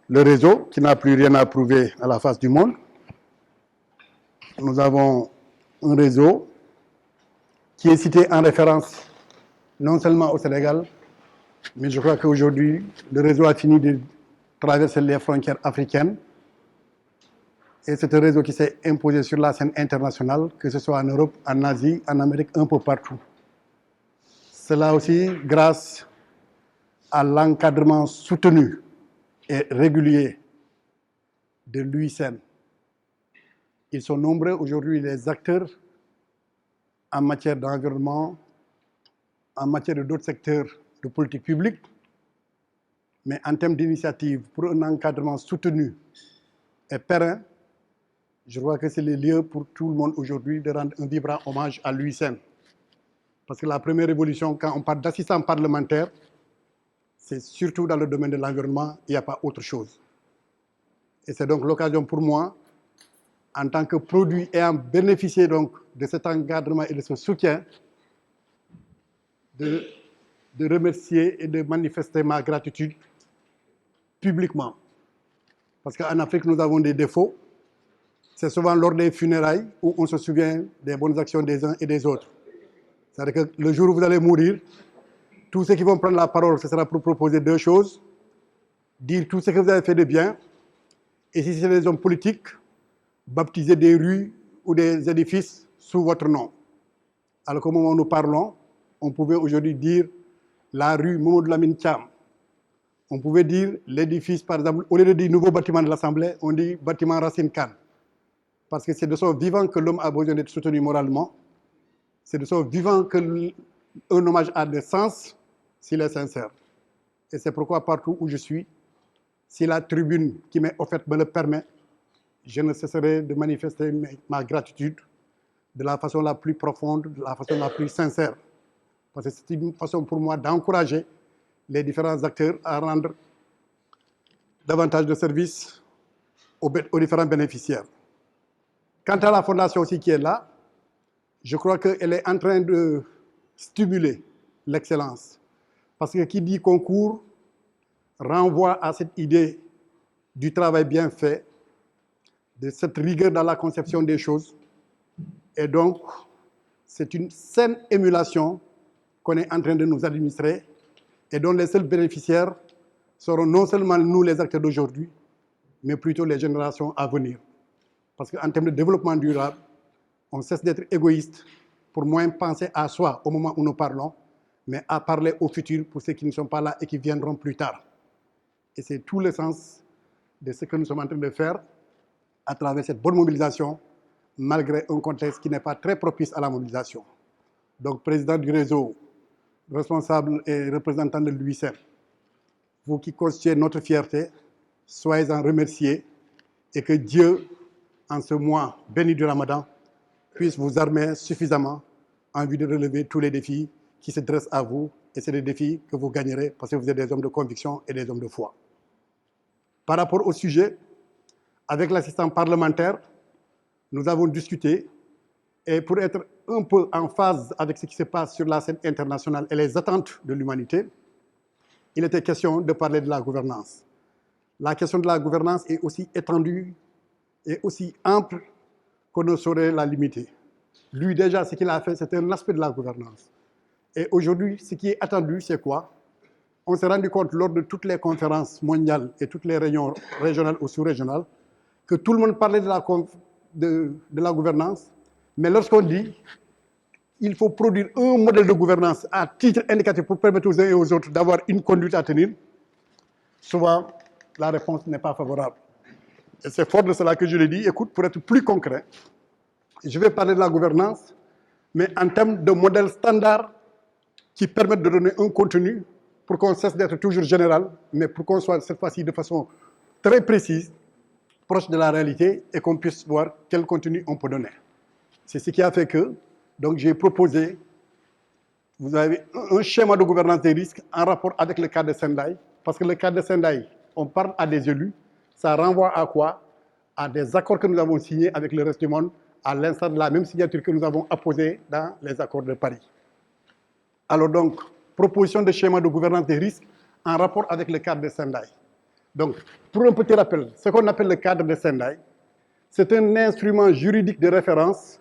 le réseau, qui n'a plus rien à prouver à la face du monde. Nous avons un réseau qui est cité en référence non seulement au Sénégal, mais je crois qu'aujourd'hui, le réseau a fini de traverser les frontières africaines. Et c'est un réseau qui s'est imposé sur la scène internationale, que ce soit en Europe, en Asie, en Amérique, un peu partout. Cela aussi grâce à l'encadrement soutenu et régulier de l'UICN. Ils sont nombreux aujourd'hui les acteurs en matière d'environnement, en matière d'autres secteurs de politique publique, mais en termes d'initiative pour un encadrement soutenu et périn, je crois que c'est le lieu pour tout le monde aujourd'hui de rendre un vibrant hommage à l'UICN. Parce que la première évolution, quand on parle d'assistants parlementaires, c'est surtout dans le domaine de l'environnement, il n'y a pas autre chose. Et c'est donc l'occasion pour moi, en tant que produit ayant bénéficié donc de cet encadrement et de ce soutien, de remercier et de manifester ma gratitude publiquement. Parce qu'en Afrique, nous avons des défauts. C'est souvent lors des funérailles où on se souvient des bonnes actions des uns et des autres. C'est-à-dire que le jour où vous allez mourir, tous ceux qui vont prendre la parole, ce sera pour proposer deux choses. Dire tout ce que vous avez fait de bien, et si c'est des hommes politiques, baptiser des rues ou des édifices sous votre nom. Alors qu'au moment où nous parlons, on pouvait aujourd'hui dire la rue Mamadou Lamine Thiam. On pouvait dire l'édifice, par exemple, au lieu de dire nouveau bâtiment de l'Assemblée, on dit bâtiment Racine Khan. Parce que c'est de son vivant que l'homme a besoin d'être soutenu moralement. C'est de son vivant qu'un hommage a de sens s'il est sincère. Et c'est pourquoi partout où je suis, si la tribune qui m'est offerte me le permet, je ne cesserai de manifester ma gratitude de la façon la plus profonde, de la façon la plus sincère. Parce que c'est une façon pour moi d'encourager les différents acteurs à rendre davantage de services aux différents bénéficiaires. Quant à la fondation aussi qui est là, je crois qu'elle est en train de stimuler l'excellence. Parce que qui dit concours renvoie à cette idée du travail bien fait, de cette rigueur dans la conception des choses. Et donc, c'est une saine émulation qu'on est en train de nous administrer et dont les seuls bénéficiaires seront non seulement nous les acteurs d'aujourd'hui, mais plutôt les générations à venir. Parce qu'en termes de développement durable, on cesse d'être égoïste pour moins penser à soi au moment où nous parlons, mais à parler au futur pour ceux qui ne sont pas là et qui viendront plus tard. Et c'est tout le sens de ce que nous sommes en train de faire à travers cette bonne mobilisation, malgré un contexte qui n'est pas très propice à la mobilisation. Donc, président du réseau, responsable et représentant de l'UICN, vous qui constituez notre fierté, soyez-en remerciés et que Dieu, en ce mois béni du Ramadan, puisse vous armer suffisamment en vue de relever tous les défis qui se dressent à vous. Et c'est des défis que vous gagnerez parce que vous êtes des hommes de conviction et des hommes de foi. Par rapport au sujet, avec l'assistant parlementaire, nous avons discuté et pour être un peu en phase avec ce qui se passe sur la scène internationale et les attentes de l'humanité, il était question de parler de la gouvernance. La question de la gouvernance est aussi étendue et aussi ample qu'on ne saurait la limiter. Lui, déjà, ce qu'il a fait, c'était un aspect de la gouvernance. Et aujourd'hui, ce qui est attendu, c'est quoi? On s'est rendu compte lors de toutes les conférences mondiales et toutes les réunions régionales ou sous-régionales que tout le monde parlait de la gouvernance, mais lorsqu'on dit il faut produire un modèle de gouvernance à titre indicatif pour permettre aux uns et aux autres d'avoir une conduite à tenir, souvent la réponse n'est pas favorable. Et c'est fort de cela que je l'ai dit, écoute, pour être plus concret, je vais parler de la gouvernance, mais en termes de modèle standard qui permettent de donner un contenu pour qu'on cesse d'être toujours général, mais pour qu'on soit cette fois-ci de façon très précise, proche de la réalité et qu'on puisse voir quel contenu on peut donner. C'est ce qui a fait que donc j'ai proposé vous avez un schéma de gouvernance des risques en rapport avec le cadre de Sendai, parce que le cadre de Sendai, on parle à des élus, ça renvoie à quoi? À des accords que nous avons signés avec le reste du monde, à l'instar de la même signature que nous avons apposée dans les accords de Paris. Alors donc, proposition de schéma de gouvernance des risques en rapport avec le cadre de Sendai. Donc, pour un petit rappel, ce qu'on appelle le cadre de Sendai, c'est un instrument juridique de référence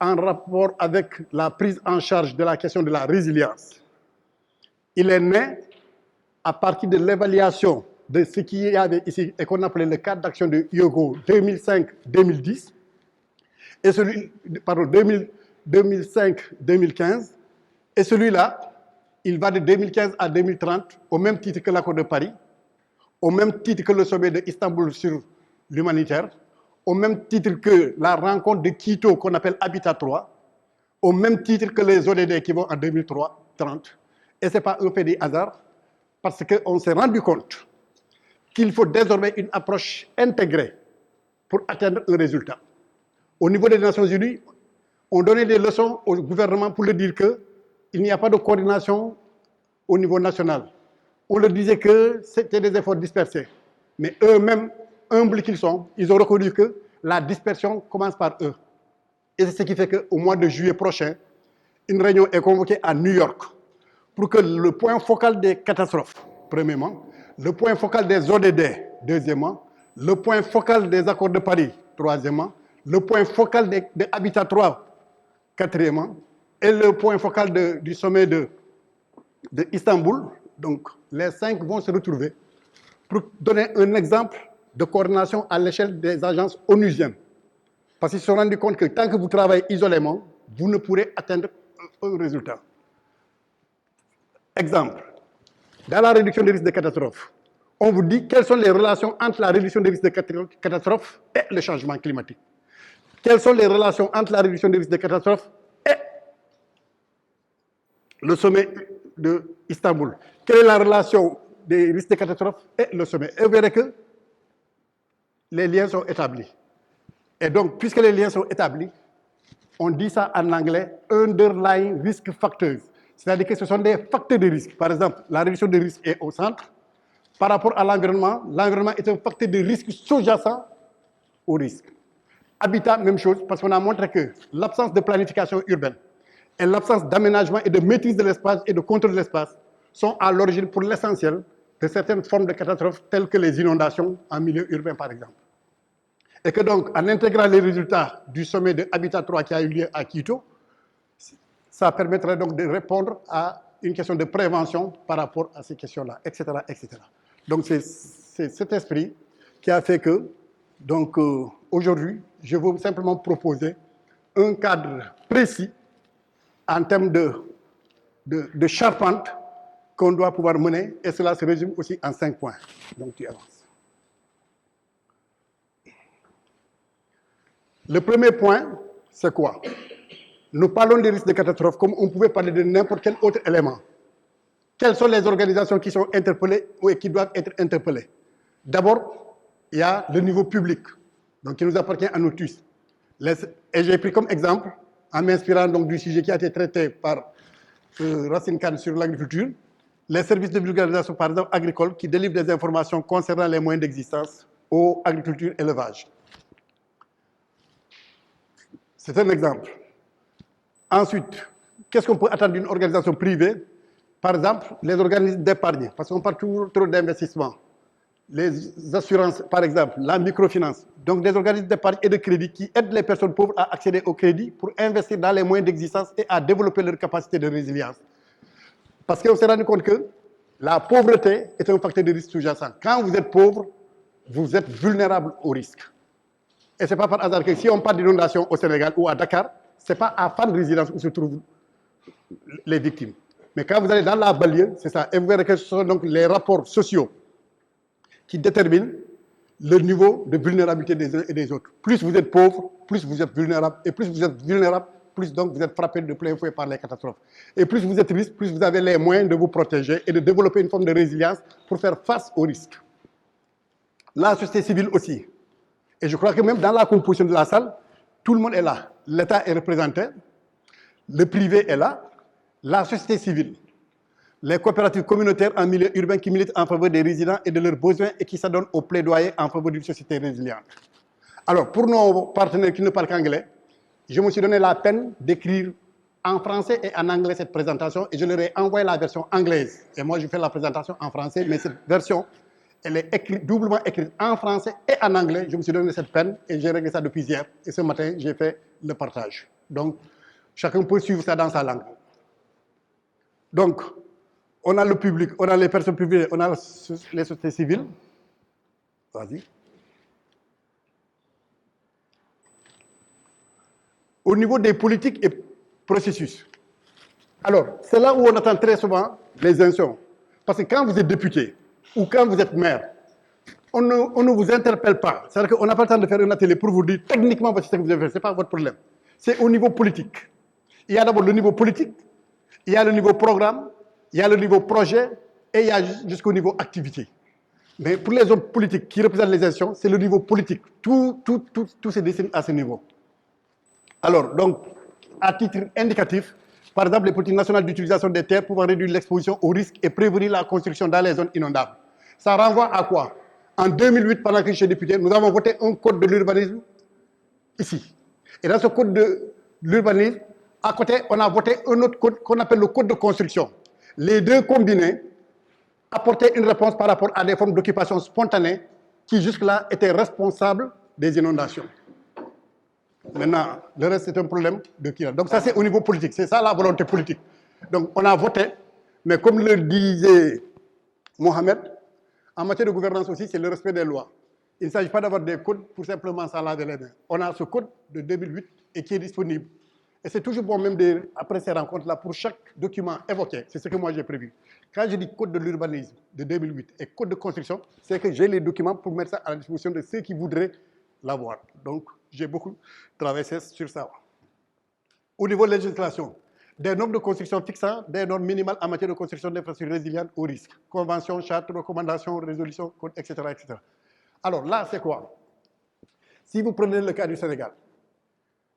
en rapport avec la prise en charge de la question de la résilience. Il est né à partir de l'évaluation de ce qu'il y avait ici et qu'on appelait le cadre d'action de Hyogo 2005-2010 et celui, pardon, 2005-2015, et celui-là, il va de 2015 à 2030, au même titre que l'accord de Paris, au même titre que le sommet de Istanbul sur l'humanitaire, au même titre que la rencontre de Quito qu'on appelle Habitat 3, au même titre que les ODD qui vont en 2030. Et ce n'est pas un fait du hasard, parce qu'on s'est rendu compte qu'il faut désormais une approche intégrée pour atteindre un résultat. Au niveau des Nations Unies, on donnait des leçons au gouvernement pour leur dire qu'il n'y a pas de coordination au niveau national. On leur disait que c'était des efforts dispersés. Mais eux-mêmes, humbles qu'ils sont, ils ont reconnu que la dispersion commence par eux. Et c'est ce qui fait qu'au mois de juillet prochain, une réunion est convoquée à New York pour que le point focal des catastrophes, premièrement, le point focal des ODD, deuxièmement, le point focal des accords de Paris, troisièmement, le point focal de Habitat 3, quatrièmement, et le point focal du sommet de Istanbul. Donc, les 5 vont se retrouver pour donner un exemple de coordination à l'échelle des agences onusiennes. Parce qu'ils se sont rendus compte que tant que vous travaillez isolément, vous ne pourrez atteindre un résultat. Exemple, dans la réduction des risques de catastrophes, on vous dit quelles sont les relations entre la réduction des risques de catastrophes et le changement climatique. Quelles sont les relations entre la réduction des risques de catastrophes et le sommet de Istanbul? Quelle est la relation des risques de catastrophes et le sommet? Et vous verrez que les liens sont établis. Et donc, puisque les liens sont établis, on dit ça en anglais underlying risk factors. C'est-à-dire que ce sont des facteurs de risque. Par exemple, la réduction des risques est au centre. Par rapport à l'environnement, l'environnement est un facteur de risque sous-jacent au risque. Habitat, même chose, parce qu'on a montré que l'absence de planification urbaine et l'absence d'aménagement et de maîtrise de l'espace et de contrôle de l'espace sont à l'origine, pour l'essentiel, de certaines formes de catastrophes telles que les inondations en milieu urbain, par exemple. Et que donc, en intégrant les résultats du sommet de Habitat 3 qui a eu lieu à Quito, ça permettrait donc de répondre à une question de prévention par rapport à ces questions-là, etc., etc. Donc, c'est cet esprit qui a fait que, donc, aujourd'hui, je veux simplement proposer un cadre précis en termes de charpente qu'on doit pouvoir mener, et cela se résume aussi en 5 points. Donc, tu avances. Le premier point, c'est quoi? Nous parlons des risques de catastrophe comme on pouvait parler de n'importe quel autre élément. Quelles sont les organisations qui sont interpellées ou qui doivent être interpellées? D'abord, il y a le niveau public, donc qui nous appartient à nous tous. Et j'ai pris comme exemple, en m'inspirant donc du sujet qui a été traité par Racine Khan sur l'agriculture, les services de vulgarisation, par exemple, agricoles, qui délivrent des informations concernant les moyens d'existence aux agricultures et élevage. C'est un exemple. Ensuite, qu'est-ce qu'on peut attendre d'une organisation privée? Par exemple, les organismes d'épargne, parce qu'on parle toujours trop d'investissement. Les assurances, par exemple, la microfinance. Donc, des organismes d'épargne et de crédit qui aident les personnes pauvres à accéder au crédit pour investir dans les moyens d'existence et à développer leur capacité de résilience. Parce qu'on s'est rendu compte que la pauvreté est un facteur de risque sous-jacent. Quand vous êtes pauvre, vous êtes vulnérable au risque. Et ce n'est pas par hasard que si on parle d'inondation au Sénégal ou à Dakar, ce n'est pas à Fann Résidence où se trouvent les victimes. Mais quand vous allez dans la banlieue, c'est ça. Et vous verrez que ce sont donc les rapports sociaux qui déterminent le niveau de vulnérabilité des uns et des autres. Plus vous êtes pauvre, plus vous êtes vulnérable. Et plus vous êtes vulnérable, plus donc vous êtes frappé de plein fouet par les catastrophes. Et plus vous êtes riche, plus vous avez les moyens de vous protéger et de développer une forme de résilience pour faire face aux risques. La société civile aussi. Et je crois que même dans la composition de la salle, tout le monde est là. L'État est représenté, le privé est là, la société civile, les coopératives communautaires en milieu urbain qui militent en faveur des résidents et de leurs besoins et qui s'adonnent au plaidoyer en faveur d'une société résiliente. Alors, pour nos partenaires qui ne parlent qu'anglais, je me suis donné la peine d'écrire en français et en anglais cette présentation et je leur ai envoyé la version anglaise. Et moi, je fais la présentation en français, mais cette version, elle est écrite, doublement écrite en français et en anglais. Je me suis donné cette peine et j'ai réglé ça depuis hier. Et ce matin, j'ai fait le partage. Donc, chacun peut suivre ça dans sa langue. Donc, on a le public, on a les personnes privées, on a les sociétés civiles. Vas-y. Au niveau des politiques et processus. Alors, c'est là où on attend très souvent les institutions. Parce que quand vous êtes député ou quand vous êtes maire, on ne vous interpelle pas. C'est-à-dire qu'on n'a pas le temps de faire un atelier pour vous dire techniquement ce que vous avez fait. Ce n'est pas votre problème. C'est au niveau politique. Il y a d'abord le niveau politique, il y a le niveau programme, il y a le niveau projet et il y a jusqu'au niveau activité. Mais pour les hommes politiques qui représentent les institutions, c'est le niveau politique. Tout se dessine à ce niveau. Alors, donc, à titre indicatif, par exemple, les politiques nationales d'utilisation des terres pouvant réduire l'exposition aux risques et prévenir la construction dans les zones inondables. Ça renvoie à quoi? En 2008, pendant que j'étais député, nous avons voté un code de l'urbanisme ici. Et dans ce code de l'urbanisme, à côté, on a voté un autre code qu'on appelle le code de construction. Les deux combinés apportaient une réponse par rapport à des formes d'occupation spontanée qui jusque-là étaient responsables des inondations. Maintenant, le reste, c'est un problème de qui. Donc ça, c'est au niveau politique. C'est ça la volonté politique. Donc on a voté, mais comme le disait Mohamed, en matière de gouvernance aussi, c'est le respect des lois. Il ne s'agit pas d'avoir des codes pour simplement s'en laver les mains. On a ce code de 2008 et qui est disponible. Et c'est toujours bon, même après ces rencontres-là, pour chaque document évoqué, c'est ce que moi j'ai prévu. Quand je dis code de l'urbanisme de 2008 et code de construction, c'est que j'ai les documents pour mettre ça à la disposition de ceux qui voudraient l'avoir. Donc, j'ai beaucoup travaillé sur ça. Au niveau de la législation, des normes de construction fixant des normes minimales en matière de construction d'infrastructures résilientes au risque. Convention, charte, recommandation, résolution, code, etc., etc. Alors là, c'est quoi? Si vous prenez le cas du Sénégal,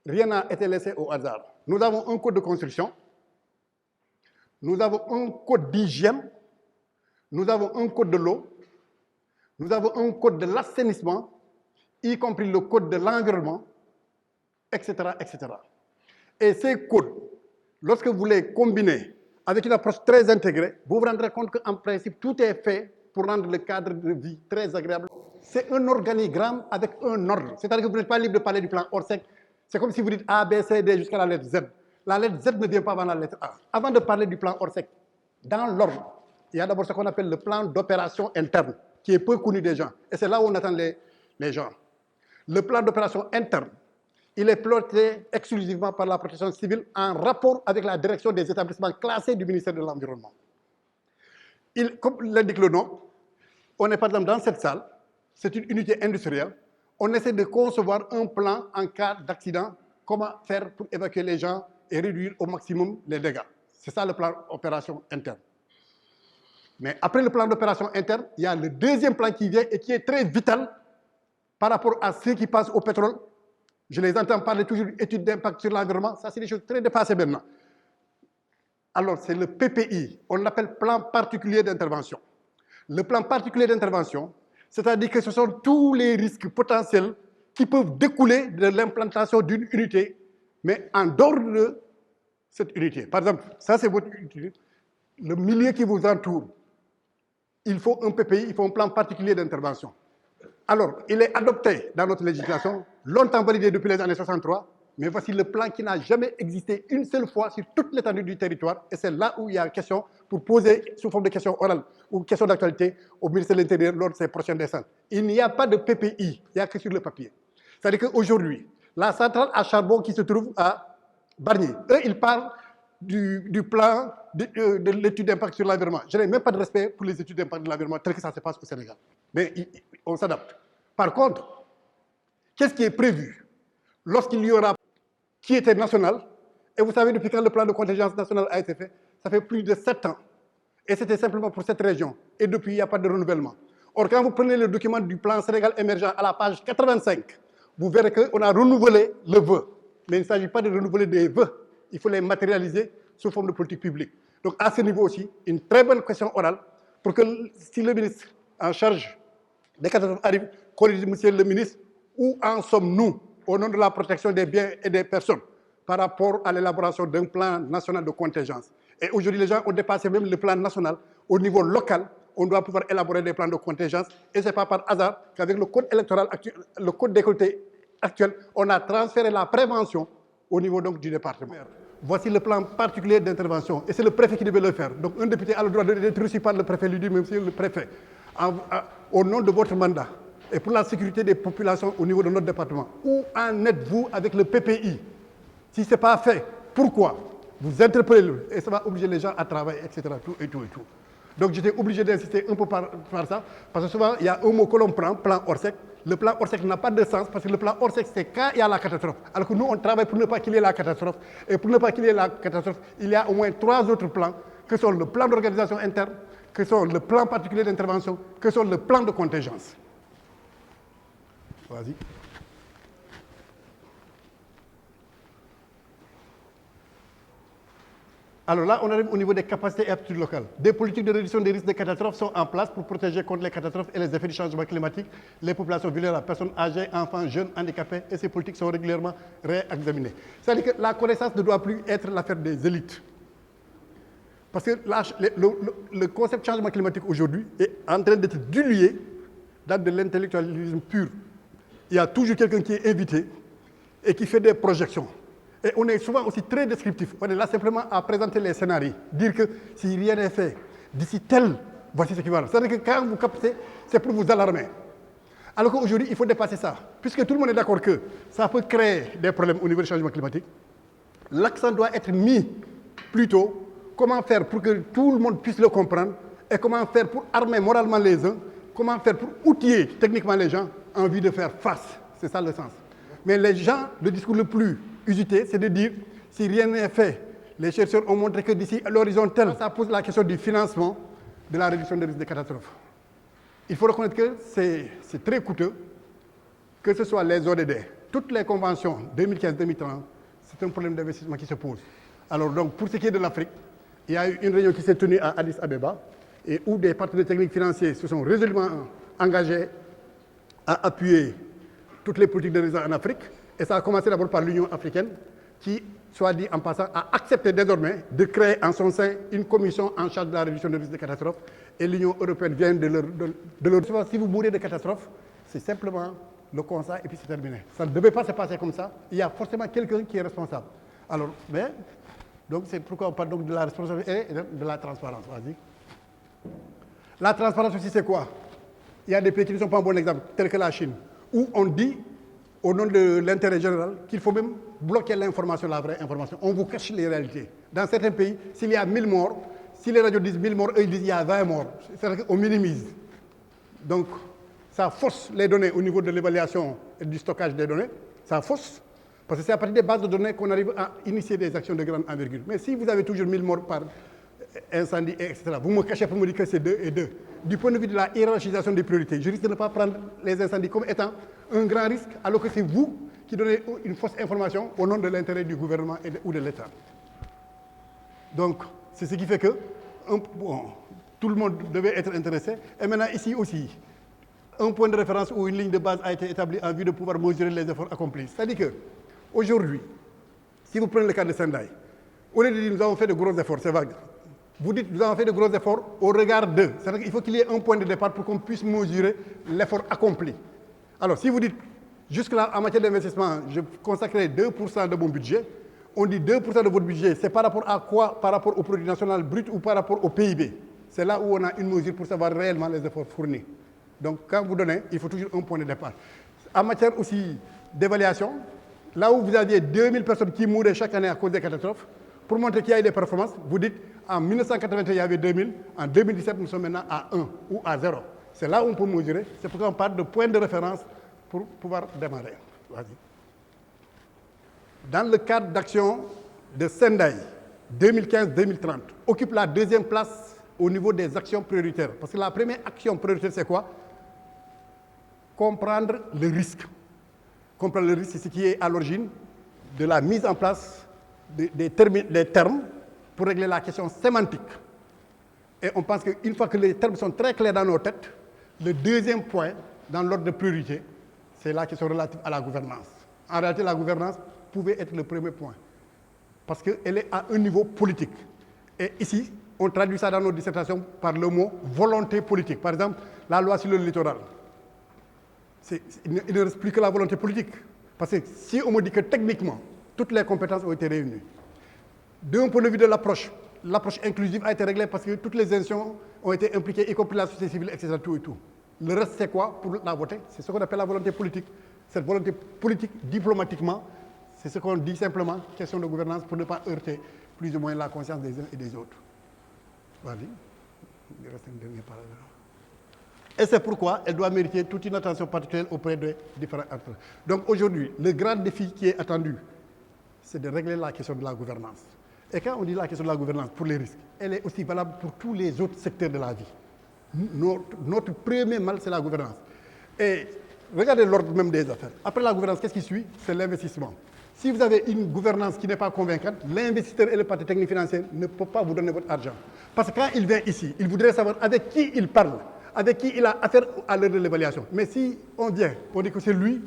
rien n'a été laissé au hasard. Nous avons un code de construction, nous avons un code d'hygiène, nous avons un code de l'eau, nous avons un code de l'assainissement, y compris le code de l'environnement, etc., etc. Et ces codes, lorsque vous les combinez avec une approche très intégrée, vous vous rendrez compte qu'en principe, tout est fait pour rendre le cadre de vie très agréable. C'est un organigramme avec un ordre. C'est-à-dire que vous n'êtes pas libre de parler du plan Orsec. C'est comme si vous dites A, B, C, D jusqu'à la lettre Z. La lettre Z ne vient pas avant la lettre A. Avant de parler du plan Orsec, dans l'ordre, il y a d'abord ce qu'on appelle le plan d'opération interne, qui est peu connu des gens. Et c'est là où on attend les gens. Le plan d'opération interne, il est piloté exclusivement par la protection civile en rapport avec la direction des établissements classés du ministère de l'Environnement. Comme l'indique le nom, on est par exemple dans cette salle, c'est une unité industrielle, on essaie de concevoir un plan en cas d'accident, comment faire pour évacuer les gens et réduire au maximum les dégâts. C'est ça le plan d'opération interne. Mais après le plan d'opération interne, il y a le deuxième plan qui vient et qui est très vital par rapport à ceux qui passent au pétrole. Je les entends parler toujours d'études d'impact sur l'environnement. Ça, c'est des choses très dépassées maintenant. Alors, c'est le PPI. On l'appelle plan particulier d'intervention. Le plan particulier d'intervention, c'est-à-dire que ce sont tous les risques potentiels qui peuvent découler de l'implantation d'une unité, mais en dehors de cette unité. Par exemple, ça, c'est votre unité. Le milieu qui vous entoure, il faut un PPI, il faut un plan particulier d'intervention. Alors, il est adopté dans notre législation, longtemps validé depuis les années 63, mais voici le plan qui n'a jamais existé une seule fois sur toute l'étendue du territoire, et c'est là où il y a question pour poser sous forme de questions orales ou questions d'actualité au ministère de l'Intérieur lors de ses prochaines descentes. Il n'y a pas de PPI, il n'y a que sur le papier. C'est-à-dire qu'aujourd'hui, la centrale à charbon qui se trouve à Bargny, eux, ils parlent du plan de l'étude d'impact sur l'environnement. Je n'ai même pas de respect pour les études d'impact de l'environnement tel que ça se passe au Sénégal. Mais on s'adapte. Par contre, qu'est-ce qui est prévu lorsqu'il y aura qui était national? Et vous savez, depuis quand le plan de contingence national a été fait, ça fait plus de 7 ans. Et c'était simplement pour cette région. Et depuis, il n'y a pas de renouvellement. Or, quand vous prenez le document du plan Sénégal émergent à la page 85, vous verrez qu'on a renouvelé le vœu. Mais il ne s'agit pas de renouveler des vœux. il faut les matérialiser sous forme de politique publique. Donc à ce niveau aussi, une très bonne question orale pour que si le ministre en charge des catastrophes arrive, qu'on lui dise, monsieur le ministre, où en sommes-nous au nom de la protection des biens et des personnes par rapport à l'élaboration d'un plan national de contingence. Et aujourd'hui, les gens ont dépassé même le plan national. Au niveau local, on doit pouvoir élaborer des plans de contingence. Et ce n'est pas par hasard qu'avec le code électoral actuel, le code d'équité actuel, on a transféré la prévention au niveau donc, du département. Voici le plan particulier d'intervention. Et c'est le préfet qui devait le faire. Donc un député a le droit d'être reçu par le préfet, lui dit, monsieur le préfet, au nom de votre mandat et pour la sécurité des populations au niveau de notre département, où en êtes-vous avec le PPI? Si ce n'est pas fait, pourquoi? Vous interpellez-le et ça va obliger les gens à travailler, etc. Tout et tout et tout. Donc j'étais obligé d'insister un peu par ça, parce que souvent il y a un mot que l'on prend, plan Orsec. Le plan Orsec n'a pas de sens, parce que le plan Orsec c'est quand il y a la catastrophe. Alors que nous on travaille pour ne pas qu'il y ait la catastrophe. Et pour ne pas qu'il y ait la catastrophe, il y a au moins 3 autres plans, que sont le plan d'organisation interne, que sont le plan particulier d'intervention, que sont le plan de contingence. Vas-y. Alors là, on arrive au niveau des capacités et aptitudes locales. Des politiques de réduction des risques de catastrophes sont en place pour protéger contre les catastrophes et les effets du changement climatique, les populations vulnérables, personnes âgées, enfants, jeunes, handicapés, et ces politiques sont régulièrement réexaminées. C'est-à-dire que la connaissance ne doit plus être l'affaire des élites. Parce que là, le concept changement climatique aujourd'hui est en train d'être dilué dans de l'intellectualisme pur. Il y a toujours quelqu'un qui est invité et qui fait des projections. Et on est souvent aussi très descriptif. On est là simplement à présenter les scénarios, dire que si rien n'est fait, d'ici tel, voici ce qui va arriver. C'est-à-dire que quand vous captez, c'est pour vous alarmer. Alors qu'aujourd'hui, il faut dépasser ça. Puisque tout le monde est d'accord que ça peut créer des problèmes au niveau du changement climatique, l'accent doit être mis plutôt comment faire pour que tout le monde puisse le comprendre et comment faire pour armer moralement les uns, comment faire pour outiller techniquement les gens en vue de faire face. C'est ça le sens. Mais les gens, le discours le plus usité, c'est de dire, si rien n'est fait, les chercheurs ont montré que d'ici à l'horizon tel, ça pose la question du financement de la réduction des risques de catastrophes. Il faut reconnaître que c'est très coûteux, que ce soit les ODD, toutes les conventions 2015-2030, c'est un problème d'investissement qui se pose. Alors donc, pour ce qui est de l'Afrique, il y a eu une réunion qui s'est tenue à Addis Abeba, et où des partenaires techniques financiers se sont résolument engagés à appuyer toutes les politiques de résidence en Afrique. Et ça a commencé d'abord par l'Union africaine, qui, soit dit en passant, a accepté désormais de créer en son sein une commission en charge de la réduction des risques de catastrophes. Et l'Union européenne vient de leur... Si vous mourrez de catastrophe, c'est simplement le constat et puis c'est terminé. Ça ne devait pas se passer comme ça. Il y a forcément quelqu'un qui est responsable. Alors, mais, donc c'est pourquoi on parle donc de la responsabilité et de la transparence. Vas-y. La transparence aussi, c'est quoi? Il y a des pays qui ne sont pas un bon exemple, tels que la Chine, où on dit, au nom de l'intérêt général, qu'il faut même bloquer l'information, la vraie information. On vous cache les réalités. Dans certains pays, s'il y a 1000 morts, si les radios disent 1000 morts, eux ils disent qu'il y a 20 morts. C'est-à-dire qu'on minimise. Donc, ça fausse les données au niveau de l'évaluation et du stockage des données. Ça fausse, parce que c'est à partir des bases de données qu'on arrive à initier des actions de grande envergure. Mais si vous avez toujours 1000 morts par incendie, etc., vous me cachez pour me dire que c'est 2 et 2. Du point de vue de la hiérarchisation des priorités, je risque de ne pas prendre les incendies comme étant un grand risque, alors que c'est vous qui donnez une fausse information au nom de l'intérêt du gouvernement ou de l'État. Donc, c'est ce qui fait que tout le monde devait être intéressé. Et maintenant, ici aussi, un point de référence ou une ligne de base a été établie en vue de pouvoir mesurer les efforts accomplis. C'est-à-dire qu'aujourd'hui, si vous prenez le cas de Sendai, au lieu de dire nous avons fait de gros efforts, c'est vague. Vous dites nous avons fait de gros efforts au regard d'eux. C'est-à-dire qu'il faut qu'il y ait un point de départ pour qu'on puisse mesurer l'effort accompli. Alors, si vous dites, jusque-là, en matière d'investissement, je consacrerai 2% de mon budget, on dit 2% de votre budget, c'est par rapport à quoi? Par rapport au produit national brut ou par rapport au PIB? C'est là où on a une mesure pour savoir réellement les efforts fournis. Donc, quand vous donnez, il faut toujours un point de départ. En matière aussi d'évaluation, là où vous aviez 2000 personnes qui mouraient chaque année à cause des catastrophes, pour montrer qu'il y a eu des performances, vous dites, en 1981, il y avait 2000, en 2017, nous sommes maintenant à 1 ou à 0. C'est là où on peut mesurer, c'est pourquoi on parle de point de référence pour pouvoir démarrer. Vas-y. Dans le cadre d'action de Sendai, 2015-2030, occupe la 2e place au niveau des actions prioritaires. Parce que la première action prioritaire, c'est quoi? Comprendre le risque. Comprendre le risque, c'est ce qui est à l'origine de la mise en place des termes pour régler la question sémantique. Et on pense qu'une fois que les termes sont très clairs dans nos têtes, le deuxième point dans l'ordre de priorité, c'est la question relative à la gouvernance. En réalité, la gouvernance pouvait être le premier point, parce qu'elle est à un niveau politique. Et ici, on traduit ça dans nos dissertations par le mot volonté politique. Par exemple, la loi sur le littoral. Il ne reste plus que la volonté politique. Parce que si on me dit que techniquement, toutes les compétences ont été réunies, d'un point de vue de l'approche inclusive a été réglée parce que toutes les institutions ont été impliquées, y compris la société civile, etc. Tout et tout. Le reste, c'est quoi pour la voter? C'est ce qu'on appelle la volonté politique. Cette volonté politique, diplomatiquement, c'est ce qu'on dit simplement, question de gouvernance, pour ne pas heurter plus ou moins la conscience des uns et des autres. Vas-y, il reste un dernier paragraphe. Et c'est pourquoi elle doit mériter toute une attention particulière auprès des différents acteurs. Donc aujourd'hui, le grand défi qui est attendu, c'est de régler la question de la gouvernance. Et quand on dit la question de la gouvernance pour les risques, elle est aussi valable pour tous les autres secteurs de la vie. Notre premier mal, c'est la gouvernance. Et regardez l'ordre même des affaires. Après la gouvernance, qu'est-ce qui suit? C'est l'investissement. Si vous avez une gouvernance qui n'est pas convaincante, l'investisseur et le parti technique financier ne peuvent pas vous donner votre argent. Parce que quand il vient ici, il voudrait savoir avec qui il parle, avec qui il a affaire à l'heure de l'évaluation. Mais si on vient, on dit que c'est lui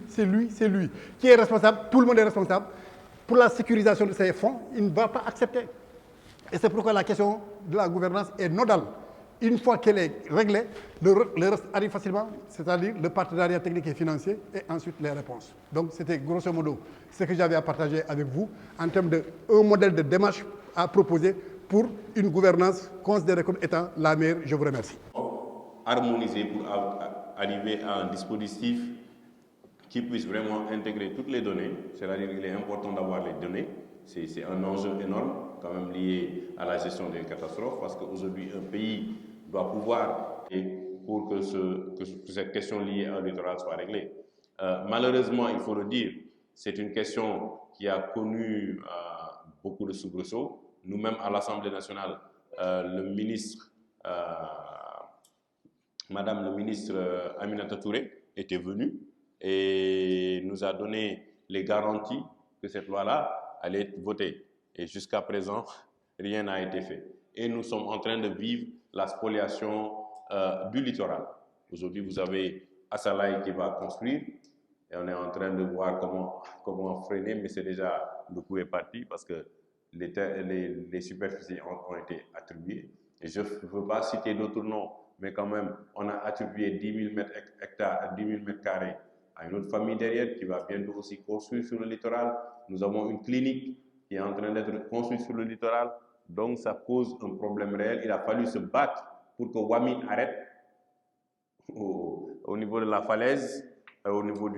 qui est responsable, tout le monde est responsable, pour la sécurisation de ces fonds, il ne va pas accepter. Et c'est pourquoi la question de la gouvernance est nodale. Une fois qu'elle est réglée, le reste arrive facilement, c'est-à-dire le partenariat technique et financier, et ensuite les réponses. Donc c'était grosso modo ce que j'avais à partager avec vous en termes d'un modèle de démarche à proposer pour une gouvernance considérée comme étant la meilleure. Je vous remercie. Harmoniser pour arriver à un dispositif qui puisse vraiment intégrer toutes les données, c'est-à-dire qu'il est important d'avoir les données. C'est un enjeu énorme, quand même lié à la gestion des catastrophes, parce qu'aujourd'hui, un pays doit pouvoir, et pour que cette question liée au littoral soit réglée. Malheureusement, il faut le dire, c'est une question qui a connu beaucoup de soubresauts. Nous-mêmes, à l'Assemblée nationale, Madame le ministre Aminata Touré était venue et nous a donné les garanties que cette loi-là allait être votée. Et jusqu'à présent, rien n'a été fait. Et nous sommes en train de vivre la spoliation du littoral. Aujourd'hui, vous avez Assalaï qui va construire et on est en train de voir comment freiner, mais c'est déjà, le coup est parti parce que les superficies ont été attribuées. Et je ne veux pas citer d'autres noms, mais quand même, on a attribué 10 000 mètres carrés à une autre famille derrière qui va bientôt aussi construire sur le littoral. Nous avons une clinique qui est en train d'être construite sur le littoral. Donc, ça pose un problème réel. Il a fallu se battre pour que Wami arrête au niveau de la falaise, au niveau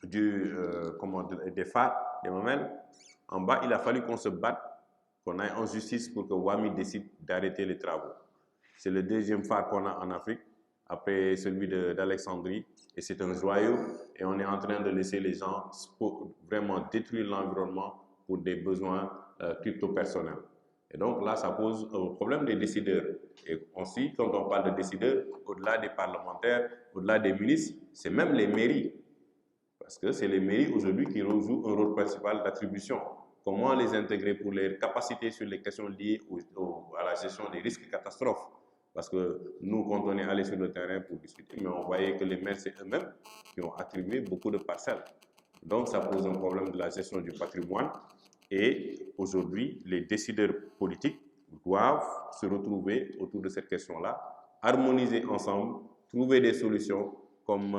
des phares, des mamelles. En bas, il a fallu qu'on se batte, qu'on aille en justice pour que Wami décide d'arrêter les travaux. C'est le deuxième phare qu'on a en Afrique, après celui d'Alexandrie. Et c'est un joyau. Et on est en train de laisser les gens vraiment détruire l'environnement pour des besoins crypto-personnels. Et donc là, ça pose un problème des décideurs. Et aussi, quand on parle de décideurs, au-delà des parlementaires, au-delà des ministres, c'est même les mairies. Parce que c'est les mairies aujourd'hui qui jouent un rôle principal d'attribution. Comment les intégrer pour leurs capacités sur les questions liées à la gestion des risques et catastrophes. Parce que nous, quand on est allé sur le terrain pour discuter, mais on voyait que les maires, c'est eux-mêmes qui ont attribué beaucoup de parcelles. Donc, ça pose un problème de la gestion du patrimoine. Et aujourd'hui, les décideurs politiques doivent se retrouver autour de cette question-là, harmoniser ensemble, trouver des solutions, comme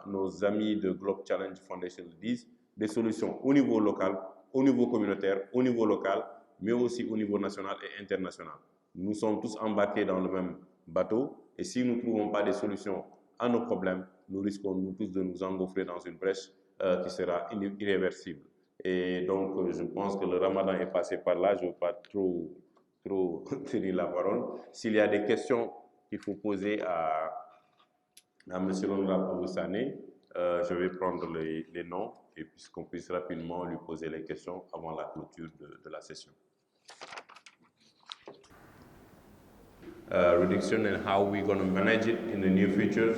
nos amis de Globe Challenge Foundation le disent, des solutions au niveau local, au niveau communautaire, au niveau local, mais aussi au niveau national et international. Nous sommes tous embarqués dans le même bateau et si nous ne trouvons pas des solutions à nos problèmes, nous risquons nous tous de nous engouffrer dans une brèche qui sera irréversible. Et donc, je pense que le ramadan est passé par là, je ne veux pas trop tenir la parole. S'il y a des questions qu'il faut poser à M. l'honorable Abou Sané, je vais prendre les noms et qu'on puisse rapidement lui poser les questions avant la clôture de la session. Reduction and how we're going to manage it in the near future,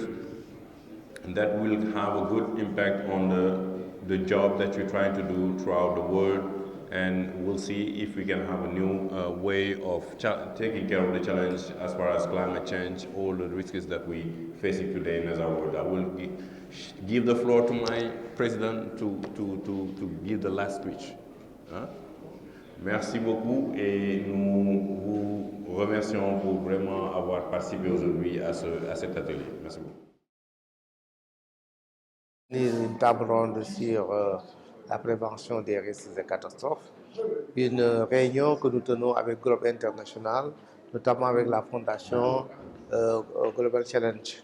and that will have a good impact on the job that you're trying to do throughout the world and we'll see if we can have a new way of taking care of the challenge as far as climate change, all the risks that we facing today in our world. I will give the floor to my president to give the last speech. Hein? Merci beaucoup et nous vous remercions pour vraiment avoir participé aujourd'hui à cet atelier. Merci beaucoup. Une table ronde sur la prévention des risques et catastrophes. Une réunion que nous tenons avec Globe International, notamment avec la fondation Global Challenge.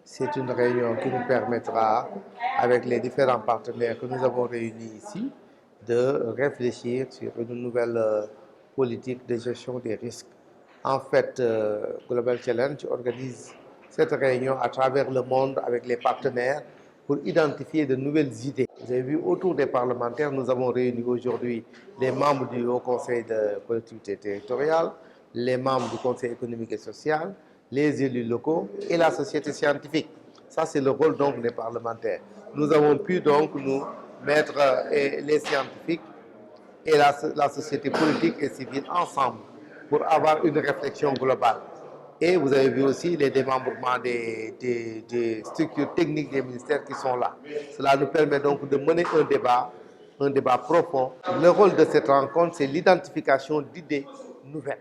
C'est une réunion qui nous permettra, avec les différents partenaires que nous avons réunis ici, de réfléchir sur une nouvelle politique de gestion des risques. En fait, Global Challenge organise cette réunion à travers le monde avec les partenaires pour identifier de nouvelles idées. Vous avez vu, autour des parlementaires, nous avons réuni aujourd'hui les membres du Haut Conseil de collectivité territoriale, les membres du Conseil économique et social, les élus locaux et la société scientifique. Ça, c'est le rôle donc des parlementaires. Nous avons pu donc nous mettre les scientifiques et la société politique et civile ensemble pour avoir une réflexion globale. Et vous avez vu aussi les démembrements des structures techniques des ministères qui sont là. Cela nous permet donc de mener un débat profond. Le rôle de cette rencontre, c'est l'identification d'idées nouvelles.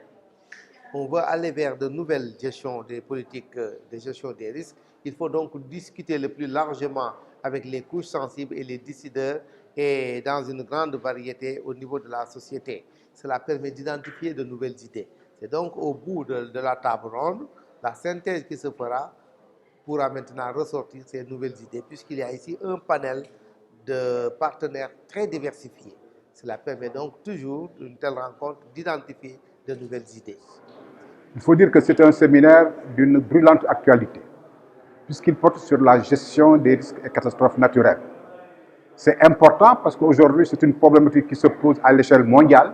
On veut aller vers de nouvelles gestions des politiques de gestion des risques. Il faut donc discuter le plus largement avec les couches sensibles et les décideurs et dans une grande variété au niveau de la société. Cela permet d'identifier de nouvelles idées. Et donc, au bout de la table ronde, la synthèse qui se fera pourra maintenant ressortir ces nouvelles idées, puisqu'il y a ici un panel de partenaires très diversifiés. Cela permet donc toujours, d'une telle rencontre, d'identifier de nouvelles idées. Il faut dire que c'est un séminaire d'une brûlante actualité, puisqu'il porte sur la gestion des risques et catastrophes naturelles. C'est important parce qu'aujourd'hui, c'est une problématique qui se pose à l'échelle mondiale,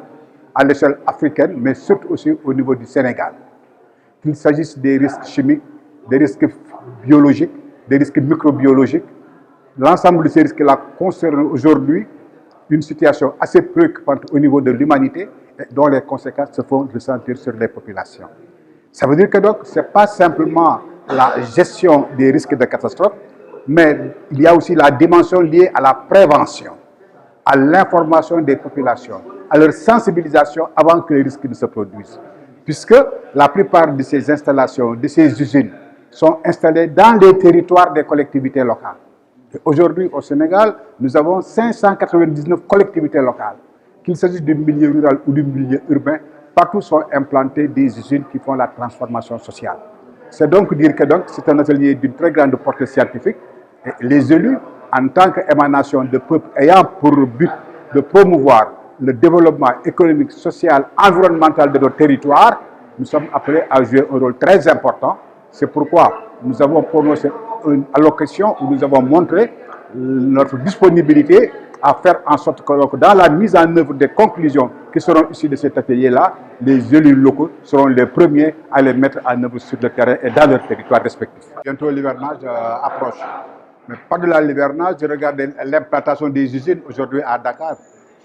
à l'échelle africaine, mais surtout aussi au niveau du Sénégal. Qu'il s'agisse des risques chimiques, des risques biologiques, des risques microbiologiques, l'ensemble de ces risques-là concernent aujourd'hui une situation assez préoccupante au niveau de l'humanité et dont les conséquences se font ressentir sur les populations. Ça veut dire que donc, ce n'est pas simplement la gestion des risques de catastrophe, mais il y a aussi la dimension liée à la prévention, à l'information des populations, à leur sensibilisation avant que les risques ne se produisent. Puisque la plupart de ces installations, de ces usines, sont installées dans les territoires des collectivités locales. Aujourd'hui, au Sénégal, nous avons 599 collectivités locales. Qu'il s'agisse du milieu rural ou du milieu urbain, partout sont implantées des usines qui font la transformation sociale. C'est donc dire que c'est un atelier d'une très grande portée scientifique. Et les élus, en tant qu'émanation de peuples ayant pour but de promouvoir le développement économique, social, environnemental de nos territoires, nous sommes appelés à jouer un rôle très important. C'est pourquoi nous avons prononcé une allocation où nous avons montré notre disponibilité à faire en sorte que dans la mise en œuvre des conclusions qui seront issues de cet atelier-là, les élus locaux seront les premiers à les mettre en œuvre sur le terrain et dans leurs territoires respectifs. Bientôt l'hivernage approche. Mais par-delà l'hivernage, je regarde l'implantation des usines aujourd'hui à Dakar.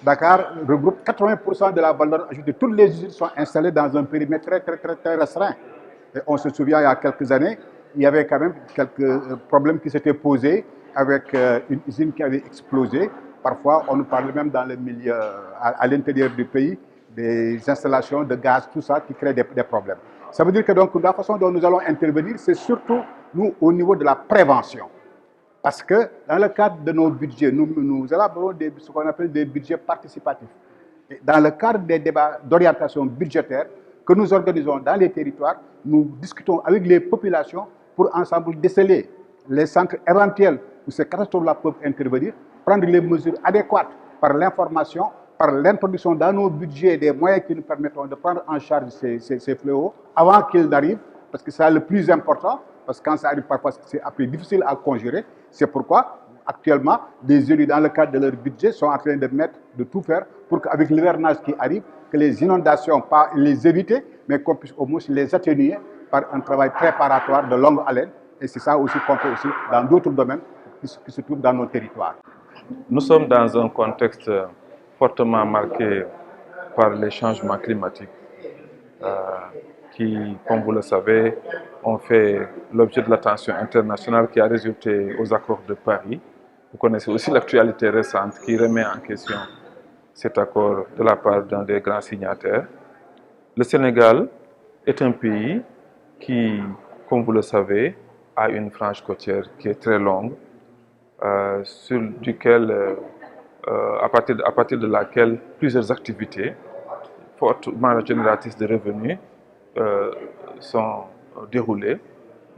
Dakar regroupe 80% de la valeur ajoutée. Toutes les usines sont installées dans un périmètre très restreint. Et on se souvient, il y a quelques années, il y avait quand même quelques problèmes qui s'étaient posés avec une usine qui avait explosé. Parfois, on nous parlait même dans le milieu, à l'intérieur du pays, des installations de gaz, tout ça, qui créent des problèmes. Ça veut dire que donc, la façon dont nous allons intervenir, c'est surtout, nous, au niveau de la prévention. Parce que dans le cadre de nos budgets, nous élaborons ce qu'on appelle des budgets participatifs. Et dans le cadre des débats d'orientation budgétaire que nous organisons dans les territoires, nous discutons avec les populations pour ensemble déceler les centres éventuels où ces catastrophes-là peuvent intervenir, prendre les mesures adéquates par l'information, par l'introduction dans nos budgets des moyens qui nous permettront de prendre en charge ces fléaux avant qu'ils n'arrivent, parce que c'est le plus important. Parce que quand ça arrive, parfois, c'est après difficile à conjurer. C'est pourquoi, actuellement, les élus, dans le cadre de leur budget, sont en train de tout faire pour qu'avec l'hivernage qui arrive, que les inondations, pas les éviter, mais qu'on puisse au moins les atténuer par un travail préparatoire de longue haleine. Et c'est ça aussi qu'on fait aussi dans d'autres domaines qui se trouvent dans nos territoires. Nous sommes dans un contexte fortement marquée par les changements climatiques qui, comme vous le savez, ont fait l'objet de l'attention internationale qui a résulté aux accords de Paris. Vous connaissez aussi l'actualité récente qui remet en question cet accord de la part d'un des grands signataires. Le Sénégal est un pays qui, comme vous le savez, a une frange côtière qui est très longue, sur duquel, à partir de laquelle plusieurs activités fortement génératrices de revenus sont déroulées.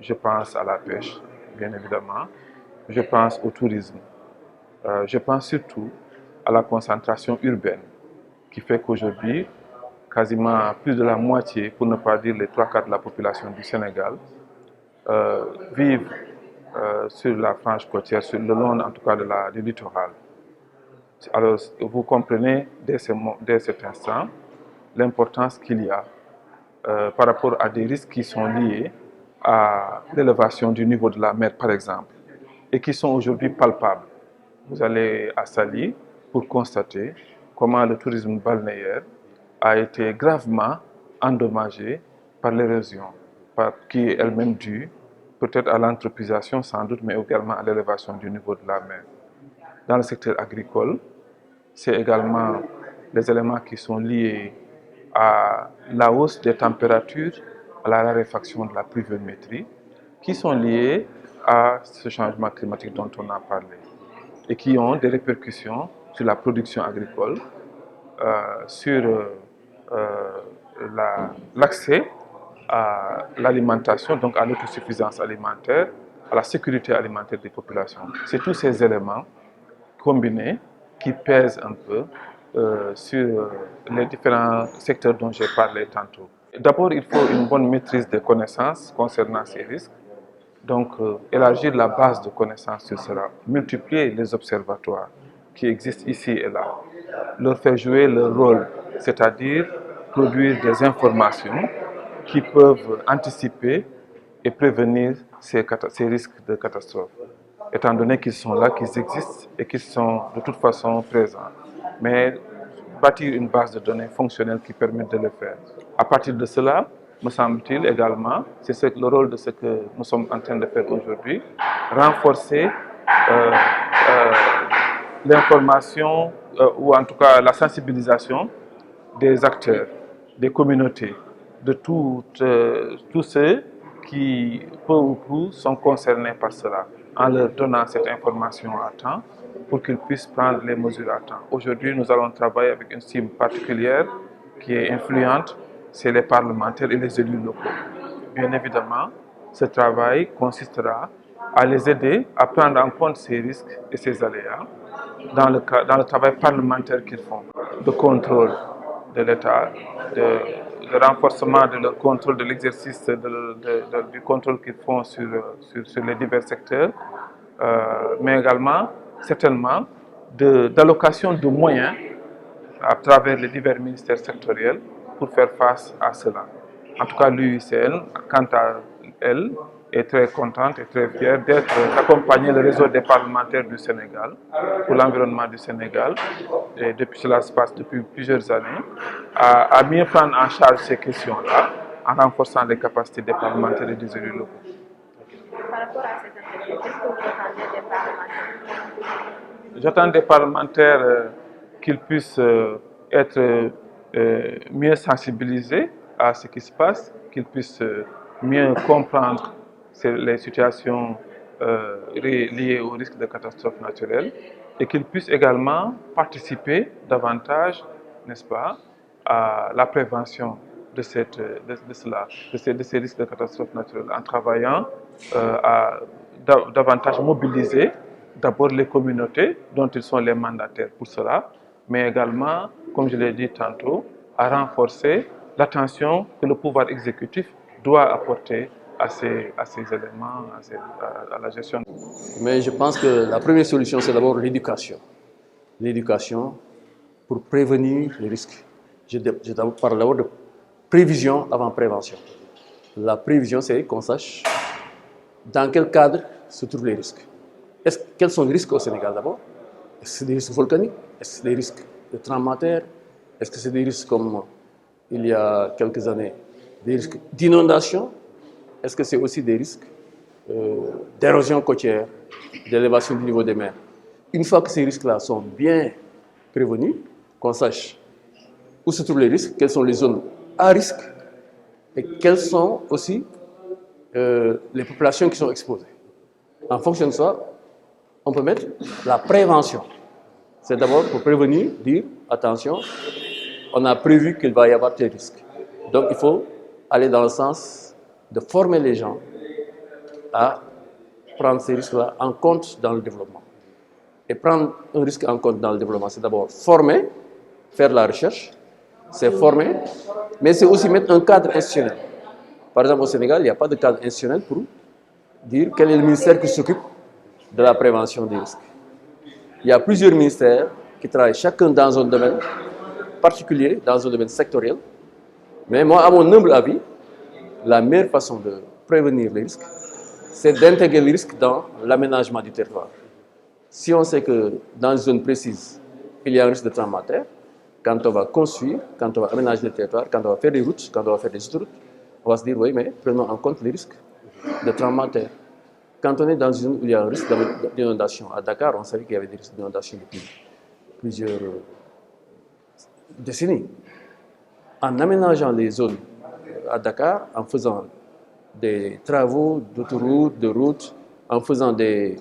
Je pense à la pêche, bien évidemment. Je pense au tourisme. Je pense surtout à la concentration urbaine, qui fait qu'aujourd'hui, quasiment plus de la moitié, pour ne pas dire les 3/4 de la population du Sénégal, vivent sur la frange côtière, sur le long en tout cas du littoral. Alors, vous comprenez dès cet instant l'importance qu'il y a par rapport à des risques qui sont liés à l'élévation du niveau de la mer, par exemple, et qui sont aujourd'hui palpables. Vous allez à Saly pour constater comment le tourisme balnéaire a été gravement endommagé par l'érosion, qui est elle-même due peut-être à l'anthropisation sans doute, mais également à l'élévation du niveau de la mer. Dans le secteur agricole, c'est également les éléments qui sont liés à la hausse des températures, à la raréfaction de la pluviométrie, qui sont liés à ce changement climatique dont on a parlé et qui ont des répercussions sur la production agricole, sur l'accès à l'alimentation, donc à l'autosuffisance alimentaire, à la sécurité alimentaire des populations. C'est tous ces éléments combinés qui pèsent un peu sur les différents secteurs dont j'ai parlé tantôt. D'abord, il faut une bonne maîtrise des connaissances concernant ces risques. Donc, élargir la base de connaissances sur cela, multiplier les observatoires qui existent ici et là, leur faire jouer leur rôle, c'est-à-dire produire des informations qui peuvent anticiper et prévenir ces risques de catastrophe, étant donné qu'ils sont là, qu'ils existent et qu'ils sont de toute façon présents. Mais bâtir une base de données fonctionnelle qui permet de le faire. À partir de cela, me semble-t-il également, c'est le rôle de ce que nous sommes en train de faire aujourd'hui, renforcer l'information ou en tout cas la sensibilisation des acteurs, des communautés, de tous ceux qui, peu ou prou, sont concernés par cela, en leur donnant cette information à temps pour qu'ils puissent prendre les mesures à temps. Aujourd'hui, nous allons travailler avec une cible particulière qui est influente, c'est les parlementaires et les élus locaux. Bien évidemment, ce travail consistera à les aider à prendre en compte ces risques et ces aléas dans le travail parlementaire qu'ils font, de contrôle de l'État, de renforcement de leur contrôle, de l'exercice du contrôle qu'ils font sur les divers secteurs, mais également, certainement, d'allocation de moyens à travers les divers ministères sectoriels pour faire face à cela. En tout cas, l'UICN, quant à elle, est très contente et très fière d'accompagner le réseau des parlementaires du Sénégal pour l'environnement du Sénégal, et cela se passe depuis plusieurs années, à mieux prendre en charge ces questions-là en renforçant les capacités des parlementaires et des élus locaux. Par rapport à cette activité, qu'est-ce que vous attendez des parlementaires? J'attends des parlementaires qu'ils puissent être mieux sensibilisés à ce qui se passe, qu'ils puissent mieux comprendre les situations liées au risque de catastrophes naturelles et qu'ils puissent également participer davantage, n'est-ce pas, à la prévention de ces risques de catastrophes naturelles en travaillant à davantage mobiliser d'abord les communautés dont ils sont les mandataires pour cela, mais également, comme je l'ai dit tantôt, à renforcer l'attention que le pouvoir exécutif doit apporter à ces éléments, à la gestion. Mais je pense que la première solution, c'est d'abord l'éducation. L'éducation pour prévenir les risques. Je parle d'abord de prévision avant prévention. La prévision, c'est qu'on sache dans quel cadre se trouvent les risques. Quels sont les risques au Sénégal d'abord? Est-ce que c'est des risques volcaniques? Est-ce que c'est des risques de tremblement de terre? Est-ce que c'est des risques comme il y a quelques années, des risques d'inondation? Est-ce que c'est aussi des risques d'érosion côtière, d'élévation du niveau des mers? Une fois que ces risques-là sont bien prévenus, qu'on sache où se trouvent les risques, quelles sont les zones à risque et quelles sont aussi les populations qui sont exposées. En fonction de ça, on peut mettre la prévention. C'est d'abord pour prévenir, dire attention, on a prévu qu'il va y avoir tel risque. Donc il faut aller dans le sens de former les gens à prendre ces risques-là en compte dans le développement. Et prendre un risque en compte dans le développement, c'est d'abord former, faire de la recherche, c'est former, mais c'est aussi mettre un cadre institutionnel. Par exemple, au Sénégal, il n'y a pas de cadre institutionnel pour dire quel est le ministère qui s'occupe de la prévention des risques. Il y a plusieurs ministères qui travaillent chacun dans un domaine particulier, dans un domaine sectoriel. Mais moi, à mon humble avis, la meilleure façon de prévenir les risques, c'est d'intégrer les risques dans l'aménagement du territoire. Si on sait que dans une zone précise, il y a un risque de tremblement de terre, quand on va construire, quand on va aménager le territoire, quand on va faire des routes, quand on va faire des autoroutes, on va se dire, oui, mais prenons en compte les risques de tremblement de terre. Quand on est dans une zone où il y a un risque d'inondation, à Dakar, on savait qu'il y avait des risques d'inondation depuis plusieurs décennies. En aménageant les zones à Dakar, en faisant des travaux d'autoroutes, de routes, en faisant des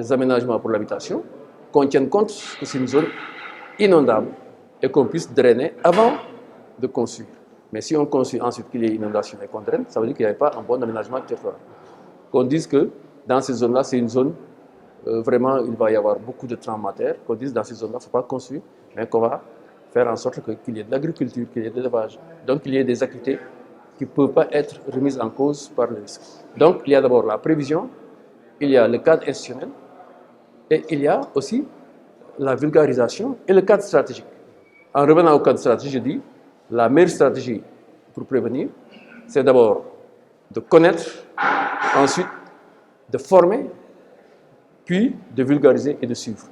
aménagements pour l'habitation, qu'on tienne compte que c'est une zone inondable et qu'on puisse drainer avant de construire. Mais si on construit ensuite qu'il y ait inondation et qu'on draine, ça veut dire qu'il n'y avait pas un bon aménagement du territoire. Qu'on dise que dans ces zones-là, c'est une zone, vraiment, il va y avoir beaucoup de tremblements de terre, qu'on dise dans ces zones-là, il ne faut pas construire, mais qu'on va faire en sorte qu'il y ait de l'agriculture, qu'il y ait de l'élevage. Donc, il y ait des activités qui ne peuvent pas être remises en cause par le risque. Donc, il y a d'abord la prévision, il y a le cadre institutionnel, et il y a aussi la vulgarisation et le cadre stratégique. En revenant au cadre stratégique, je dis, la meilleure stratégie pour prévenir, c'est d'abord de connaître, ensuite de former, puis de vulgariser et de suivre.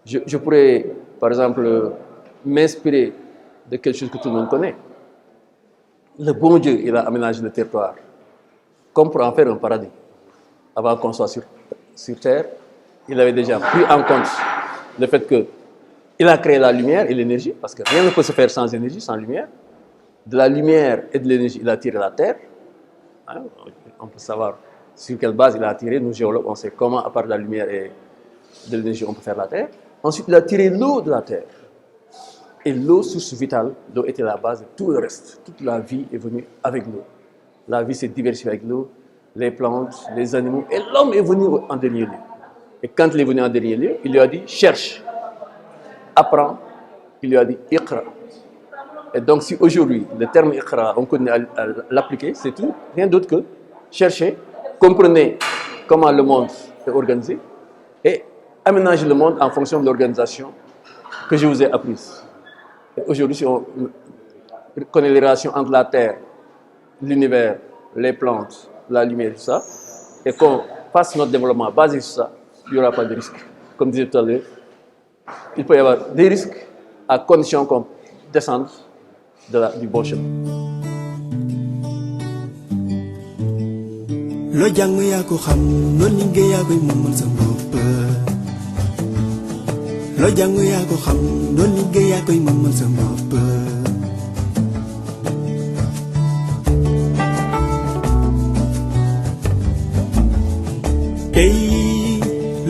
Je pourrais, par exemple, m'inspirer de quelque chose que tout le monde connaît. Le bon Dieu, il a aménagé le territoire comme pour en faire un paradis. Avant qu'on soit sur terre, il avait déjà pris en compte le fait qu'il a créé la lumière et l'énergie, parce que rien ne peut se faire sans énergie, sans lumière. De la lumière et de l'énergie, il a tiré la terre. Hein, on peut savoir sur quelle base il a tiré. Nous, géologues, on sait comment, à part de la lumière et de l'énergie, on peut faire la terre. Ensuite, il a tiré l'eau de la terre. Et l'eau, source vitale, l'eau était la base de tout le reste. Toute la vie est venue avec l'eau. La vie s'est diversifiée avec l'eau, les plantes, les animaux, et l'homme est venu en dernier lieu. Et quand il est venu en dernier lieu, il lui a dit « cherche, apprends », il lui a dit « iqra ». Et donc si aujourd'hui, le terme « iqra », on connaît à l'appliquer, c'est tout, rien d'autre que chercher, comprenez comment le monde est organisé, et aménager le monde en fonction de l'organisation que je vous ai apprise. Et aujourd'hui, si on connaît les relations entre la Terre, l'univers, les plantes, la lumière, tout ça, et qu'on fasse notre développement basé sur ça, il n'y aura pas de risque. Comme disait tout à l'heure, il peut y avoir des risques à condition qu'on descende du bon chemin. Lo jàng yaa ko xam lo liggéey yaa koy moomal sa bopp lo jàng yaa ko xam lo liggéey yaa koy moomal sa bopp tey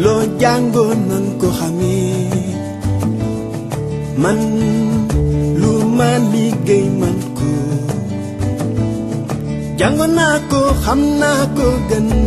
loo jàngoon nan ko xamee man lu ma liggéey man ko jàngoon naa ko xam naa ko gën